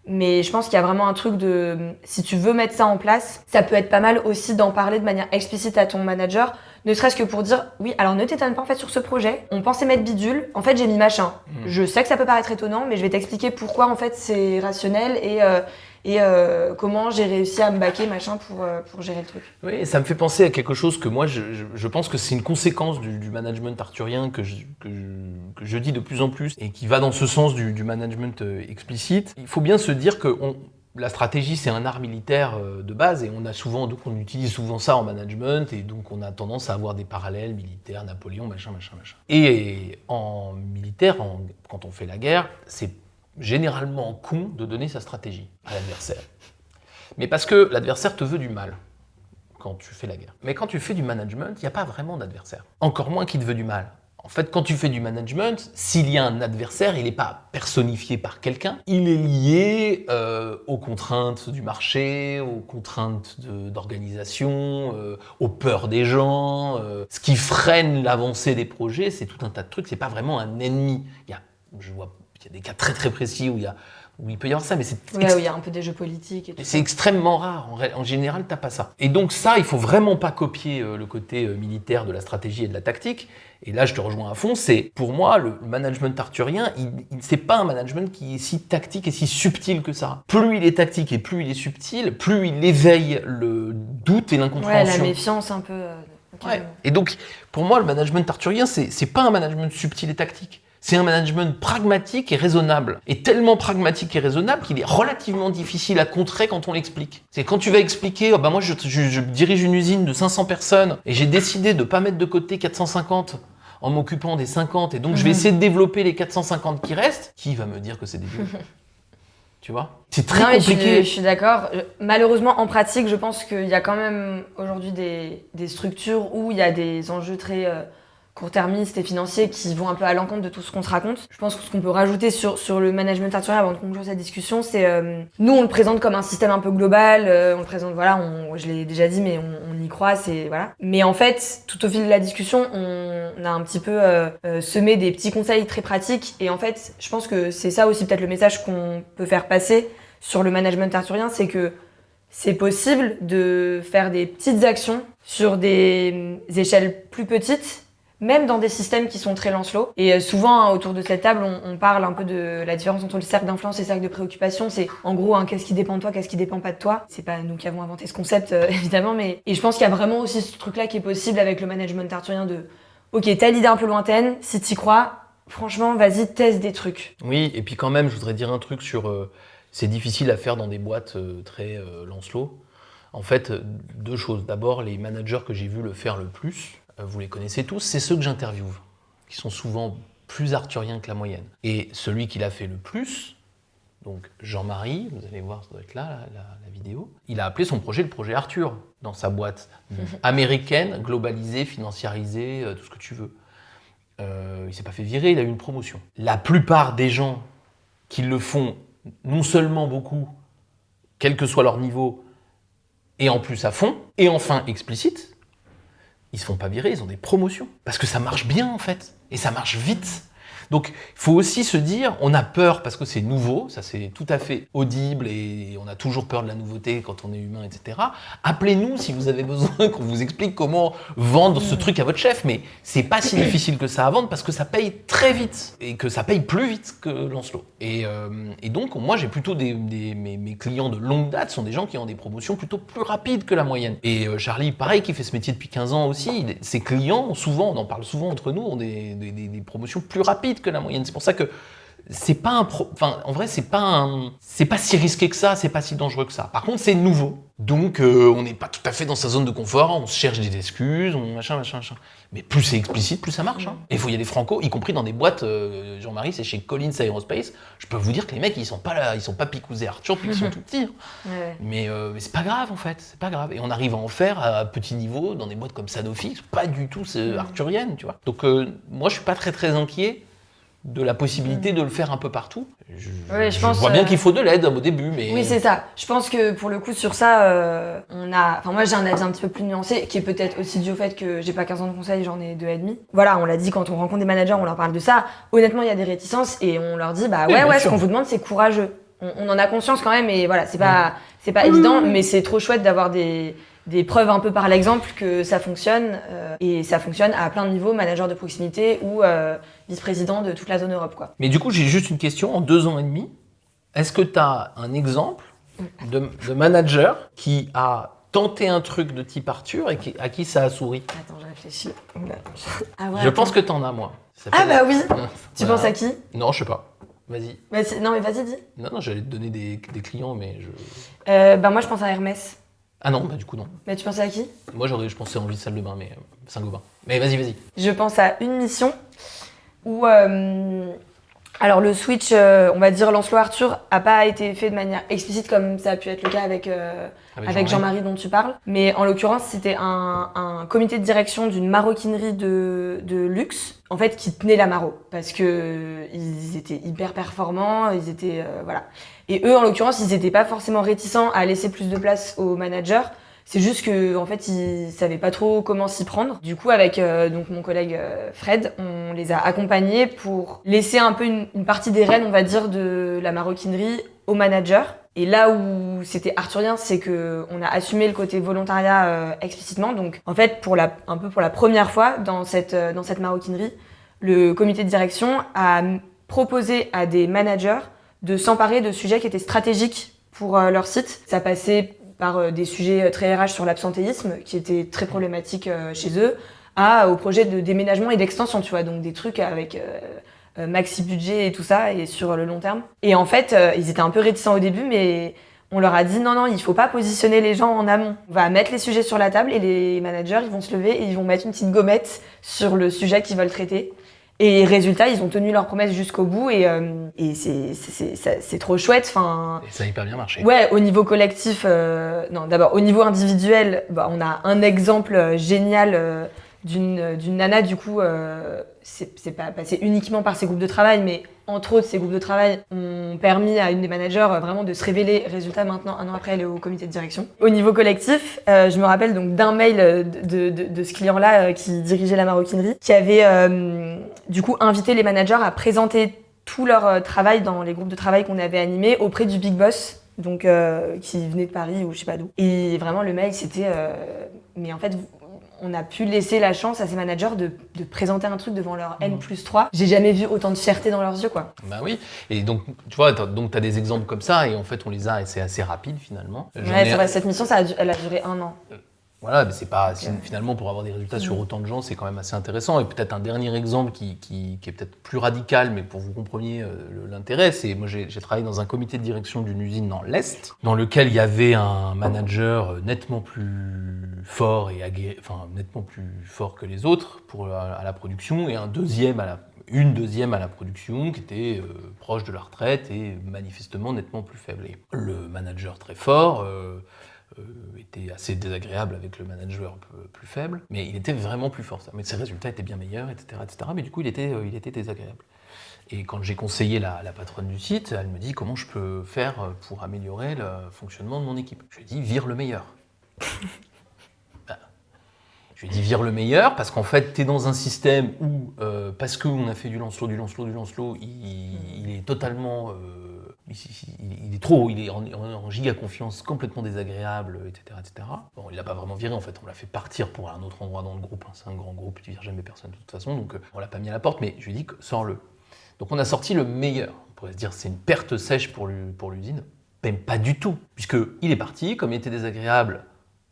mais je pense qu'il y a vraiment un truc de si tu veux mettre ça en place, ça peut être pas mal aussi d'en parler de manière explicite à ton manager, ne serait-ce que pour dire oui, alors ne t'étonne pas en fait sur ce projet, on pensait mettre bidule, en fait j'ai mis machin. Je sais que ça peut paraître étonnant, mais je vais t'expliquer pourquoi en fait c'est rationnel et comment j'ai réussi à me baquer machin pour gérer le truc. Oui, ça me fait penser à quelque chose que moi je pense que c'est une conséquence du management arthurien que je dis de plus en plus et qui va dans ce sens du management explicite. Il faut bien se dire que la stratégie, c'est un art militaire de base et on utilise souvent ça en management et donc on a tendance à avoir des parallèles militaires, Napoléon, machin. Et en militaire, quand on fait la guerre, c'est généralement con de donner sa stratégie à l'adversaire. Mais parce que l'adversaire te veut du mal quand tu fais la guerre. Mais quand tu fais du management, il n'y a pas vraiment d'adversaire. Encore moins qui te veut du mal. En fait, quand tu fais du management, s'il y a un adversaire, il n'est pas personnifié par quelqu'un, il est lié aux contraintes du marché, aux contraintes d'organisation, aux peurs des gens. Ce qui freine l'avancée des projets, c'est tout un tas de trucs, c'est pas vraiment un ennemi. Il y a des cas très très précis où il peut y avoir ça, mais où il y a un peu des jeux politiques et tout. C'est extrêmement rare. En général, t'as pas ça. Et donc ça, il faut vraiment pas copier le côté militaire de la stratégie et de la tactique. Et là, je te rejoins à fond. C'est pour moi le management arthurien. C'est pas un management qui est si tactique et si subtil que ça. Plus il est tactique et plus il est subtil, plus il éveille le doute et l'incompréhension. Ouais, la méfiance un peu. Ouais. Et donc, pour moi, le management arthurien, c'est pas un management subtil et tactique. C'est un management pragmatique et raisonnable. Et tellement pragmatique et raisonnable qu'il est relativement difficile à contrer quand on l'explique. C'est quand tu vas expliquer, moi je dirige une usine de 500 personnes et j'ai décidé de pas mettre de côté 450 en m'occupant des 50 et donc je vais essayer de développer les 450 qui restent. Qui va me dire que c'est débile? Tu vois? C'est très compliqué. Je suis d'accord. Malheureusement, en pratique, je pense qu'il y a quand même aujourd'hui des structures où il y a des enjeux très court-termistes et financiers qui vont un peu à l'encontre de tout ce qu'on se raconte. Je pense que ce qu'on peut rajouter sur le management arthurien avant de conclure cette discussion, c'est nous on le présente comme un système un peu global, on le présente, voilà, je l'ai déjà dit, mais on y croit, c'est voilà. Mais en fait, tout au fil de la discussion, on a un petit peu semé des petits conseils très pratiques et en fait, je pense que c'est ça aussi peut-être le message qu'on peut faire passer sur le management arthurien, c'est que c'est possible de faire des petites actions sur des échelles plus petites, même dans des systèmes qui sont très Lancelot. Et souvent, hein, autour de cette table, on parle un peu de la différence entre le cercle d'influence et le cercle de préoccupation. C'est en gros, hein, qu'est-ce qui dépend de toi, qu'est-ce qui dépend pas de toi. C'est pas nous qui avons inventé ce concept, évidemment, mais... Et je pense qu'il y a vraiment aussi ce truc-là qui est possible avec le management arthurien de « Ok, t'as l'idée un peu lointaine, si t'y crois, franchement, vas-y, teste des trucs. » Oui, et puis quand même, je voudrais dire un truc sur... c'est difficile à faire dans des boîtes très Lancelot. En fait, deux choses. D'abord, les managers que j'ai vu le faire le plus, vous les connaissez tous, c'est ceux que j'interviewe, qui sont souvent plus arthuriens que la moyenne. Et celui qui l'a fait le plus, donc Jean-Marie, vous allez voir, ça doit être là, la vidéo, il a appelé son projet le projet Arthur, dans sa boîte américaine, globalisée, financiarisée, tout ce que tu veux. Il s'est pas fait virer, il a eu une promotion. La plupart des gens qui le font, non seulement beaucoup, quel que soit leur niveau, et en plus à fond, et enfin explicite, ils se font pas virer, ils ont des promotions. Parce que ça marche bien en fait, et ça marche vite. Donc, il faut aussi se dire, on a peur parce que c'est nouveau, ça c'est tout à fait audible et on a toujours peur de la nouveauté quand on est humain, etc. Appelez-nous si vous avez besoin qu'on vous explique comment vendre ce truc à votre chef, mais c'est pas si difficile que ça à vendre parce que ça paye très vite et que ça paye plus vite que Lancelot. Et donc, moi j'ai plutôt mes clients de longue date sont des gens qui ont des promotions plutôt plus rapides que la moyenne. Et Charlie, pareil, qui fait ce métier depuis 15 ans aussi, ses clients, souvent, on en parle souvent entre nous, ont des promotions plus rapides que la moyenne. C'est pour ça que c'est pas en vrai, c'est pas si risqué que ça, c'est pas si dangereux que ça. Par contre, c'est nouveau. Donc, on n'est pas tout à fait dans sa zone de confort, on se cherche des excuses, machin. Mais plus c'est explicite, plus ça marche. Et il faut y aller franco, y compris dans des boîtes. Jean-Marie, c'est chez Collins Aerospace. Je peux vous dire que les mecs, ils sont pas picousés Arthur, puis ils sont tout petits. Mais c'est pas grave, en fait. C'est pas grave. Et on arrive à en faire à petit niveau dans des boîtes comme Sanofi, c'est pas du tout arthurienne, tu vois. Donc, moi, je suis pas très inquiet de la possibilité de le faire un peu partout. Je vois bien qu'il faut de l'aide au début, mais... Oui, c'est ça. Je pense que pour le coup, sur ça, moi, j'ai un avis un petit peu plus nuancé, qui est peut-être aussi dû au fait que j'ai pas 15 ans de conseil, j'en ai 2 et demi. Voilà, on l'a dit, quand on rencontre des managers, on leur parle de ça. Honnêtement, il y a des réticences et on leur dit, ce qu'on vous demande, c'est courageux. On en a conscience quand même, et voilà, c'est pas évident, mais c'est trop chouette d'avoir des preuves un peu par l'exemple que ça fonctionne, et ça fonctionne à plein de niveaux, manager de proximité ou vice-président de toute la zone Europe, quoi. Mais du coup, j'ai juste une question. En 2 ans et demi, est-ce que tu as un exemple de manager qui a tenté un truc de type Arthur et à qui ça a souri? Attends, je réfléchis. Je pense que t'en as, moi. Oui. Tu penses à qui? Non, je sais pas. Vas-y. Non, mais vas-y, dis. Non, j'allais te donner des clients, mais Moi, je pense à Hermès. Ah non, du coup, non. Mais tu pensais à qui? Moi, je pensais à Envie de salle de bain, mais Saint-Gobain. Mais vas-y. Je pense à une mission où... alors, le switch, on va dire Lancelot Arthur, a pas été fait de manière explicite comme ça a pu être le cas avec Jean-Marie dont tu parles. Mais en l'occurrence, c'était un comité de direction d'une maroquinerie de luxe, en fait, qui tenait la Maro. Parce que ils étaient hyper performants, ils étaient... voilà. Et eux, en l'occurrence, ils étaient pas forcément réticents à laisser plus de place aux managers. C'est juste que, en fait, ils savaient pas trop comment s'y prendre. Du coup, avec donc mon collègue Fred, on les a accompagnés pour laisser un peu une partie des rênes, on va dire, de la maroquinerie aux managers. Et là où c'était arthurien, c'est que on a assumé le côté volontariat explicitement. Donc, en fait, pour la première fois dans cette maroquinerie, le comité de direction a proposé à des managers de s'emparer de sujets qui étaient stratégiques pour leur site. Ça passait par des sujets très RH sur l'absentéisme, qui étaient très problématiques chez eux, au projet de déménagement et d'extension, tu vois, donc des trucs avec maxi budget et tout ça, et sur le long terme. Et en fait, ils étaient un peu réticents au début, mais on leur a dit non, il faut pas positionner les gens en amont. On va mettre les sujets sur la table et les managers, ils vont se lever et ils vont mettre une petite gommette sur le sujet qu'ils veulent traiter. Et résultat, ils ont tenu leur promesse jusqu'au bout et c'est trop chouette. Et ça a hyper bien marché. Ouais, au niveau collectif, d'abord au niveau individuel, on a un exemple génial d'une nana, du coup, c'est pas passé uniquement par ses groupes de travail, mais entre autres, ces groupes de travail ont permis à une des managers vraiment de se révéler. Résultat, maintenant, 1 an après, elle est au comité de direction. Au niveau collectif, je me rappelle donc d'un mail de ce client-là qui dirigeait la maroquinerie, qui avait du coup invité les managers à présenter tout leur travail dans les groupes de travail qu'on avait animés auprès du Big Boss, donc qui venait de Paris ou je sais pas d'où. Et vraiment, le mail, c'était... mais en fait... On a pu laisser la chance à ces managers de présenter un truc devant leur N+3. J'ai jamais vu autant de fierté dans leurs yeux, quoi. Bah oui, et donc, tu vois, t'as des exemples comme ça, et en fait, on les a, et c'est assez rapide, finalement. Ouais, c'est vrai, cette mission, elle a duré 1 an. Voilà, mais c'est pas... Finalement, pour avoir des résultats sur autant de gens, c'est quand même assez intéressant. Et peut-être un dernier exemple qui est peut-être plus radical, mais pour que vous compreniez l'intérêt, c'est... Moi, j'ai travaillé dans un comité de direction d'une usine dans l'Est, dans lequel il y avait un manager nettement plus fort nettement plus fort que les autres à la production, et une deuxième à la production qui était proche de la retraite et manifestement nettement plus faible. Et le manager très fort... était assez désagréable avec le manager un peu plus faible, mais il était vraiment plus fort. Mais ses résultats étaient bien meilleurs, etc. Mais du coup, il était désagréable. Et quand j'ai conseillé la patronne du site, elle me dit comment je peux faire pour améliorer le fonctionnement de mon équipe. Je lui ai dit, vire le meilleur. Je lui ai dit vire le meilleur parce qu'en fait, tu es dans un système où, parce qu'on a fait du Lancelot, il est totalement... il est trop, il est en giga confiance, complètement désagréable, etc., etc. Bon, il l'a pas vraiment viré en fait, on l'a fait partir pour un autre endroit dans le groupe. Hein. C'est un grand groupe, tu vires jamais personne de toute façon, donc on l'a pas mis à la porte, mais je lui ai dit sors-le. Donc on a sorti le meilleur. On pourrait se dire c'est une perte sèche pour l'usine, même pas du tout, puisque il est parti, comme il était désagréable.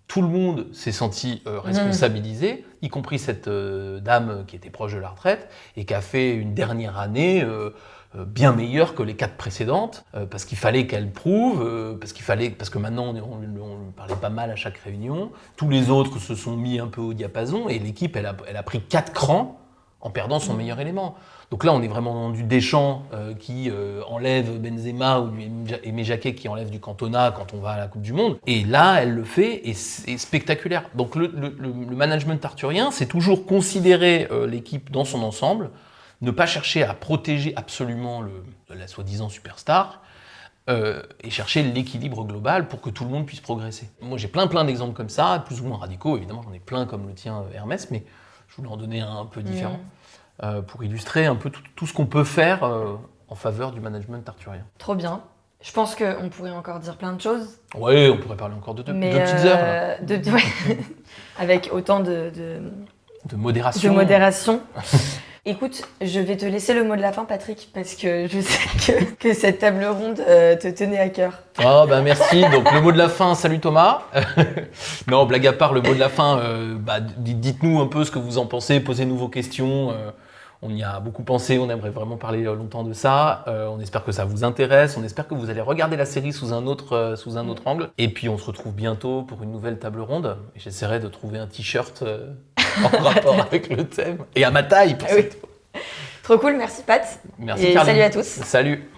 Tout le monde s'est senti responsabilisé, y compris cette dame qui était proche de la retraite et qui a fait une dernière année bien meilleure que les 4 précédentes, parce qu'il fallait qu'elle prouve, parce que maintenant on parlait pas mal à chaque réunion. Tous les autres se sont mis un peu au diapason et l'équipe elle a pris 4 crans en perdant son meilleur élément. Donc là, on est vraiment dans du Deschamps qui enlève Benzema ou du Aimé Jacquet qui enlève du Cantona quand on va à la Coupe du Monde. Et là, elle le fait et c'est spectaculaire. Donc le management arthurien, c'est toujours considérer l'équipe dans son ensemble, ne pas chercher à protéger absolument la soi-disant superstar et chercher l'équilibre global pour que tout le monde puisse progresser. Moi, j'ai plein d'exemples comme ça, plus ou moins radicaux. Évidemment, j'en ai plein comme le tien, Hermès, mais je voulais en donner un peu différent. Pour illustrer un peu tout ce qu'on peut faire en faveur du management arthurien. Trop bien. Je pense qu'on pourrait encore dire plein de choses. Oui, on pourrait parler encore de deux petites heures. Ouais. Avec autant de modération. De modération. Écoute, je vais te laisser le mot de la fin, Patrick, parce que je sais que cette table ronde te tenait à cœur. Oh, ben merci. Donc, le mot de la fin, salut Thomas. Non, blague à part, le mot de la fin, dites-nous un peu ce que vous en pensez, posez-nous vos questions. On y a beaucoup pensé, on aimerait vraiment parler longtemps de ça. On espère que ça vous intéresse, on espère que vous allez regarder la série sous un autre angle. Et puis, on se retrouve bientôt pour une nouvelle table ronde. Et j'essaierai de trouver un t-shirt en rapport avec le thème. Et à ma taille, pour cette fois. Trop cool, merci Pat. Merci et Caroline. salut à tous. Salut.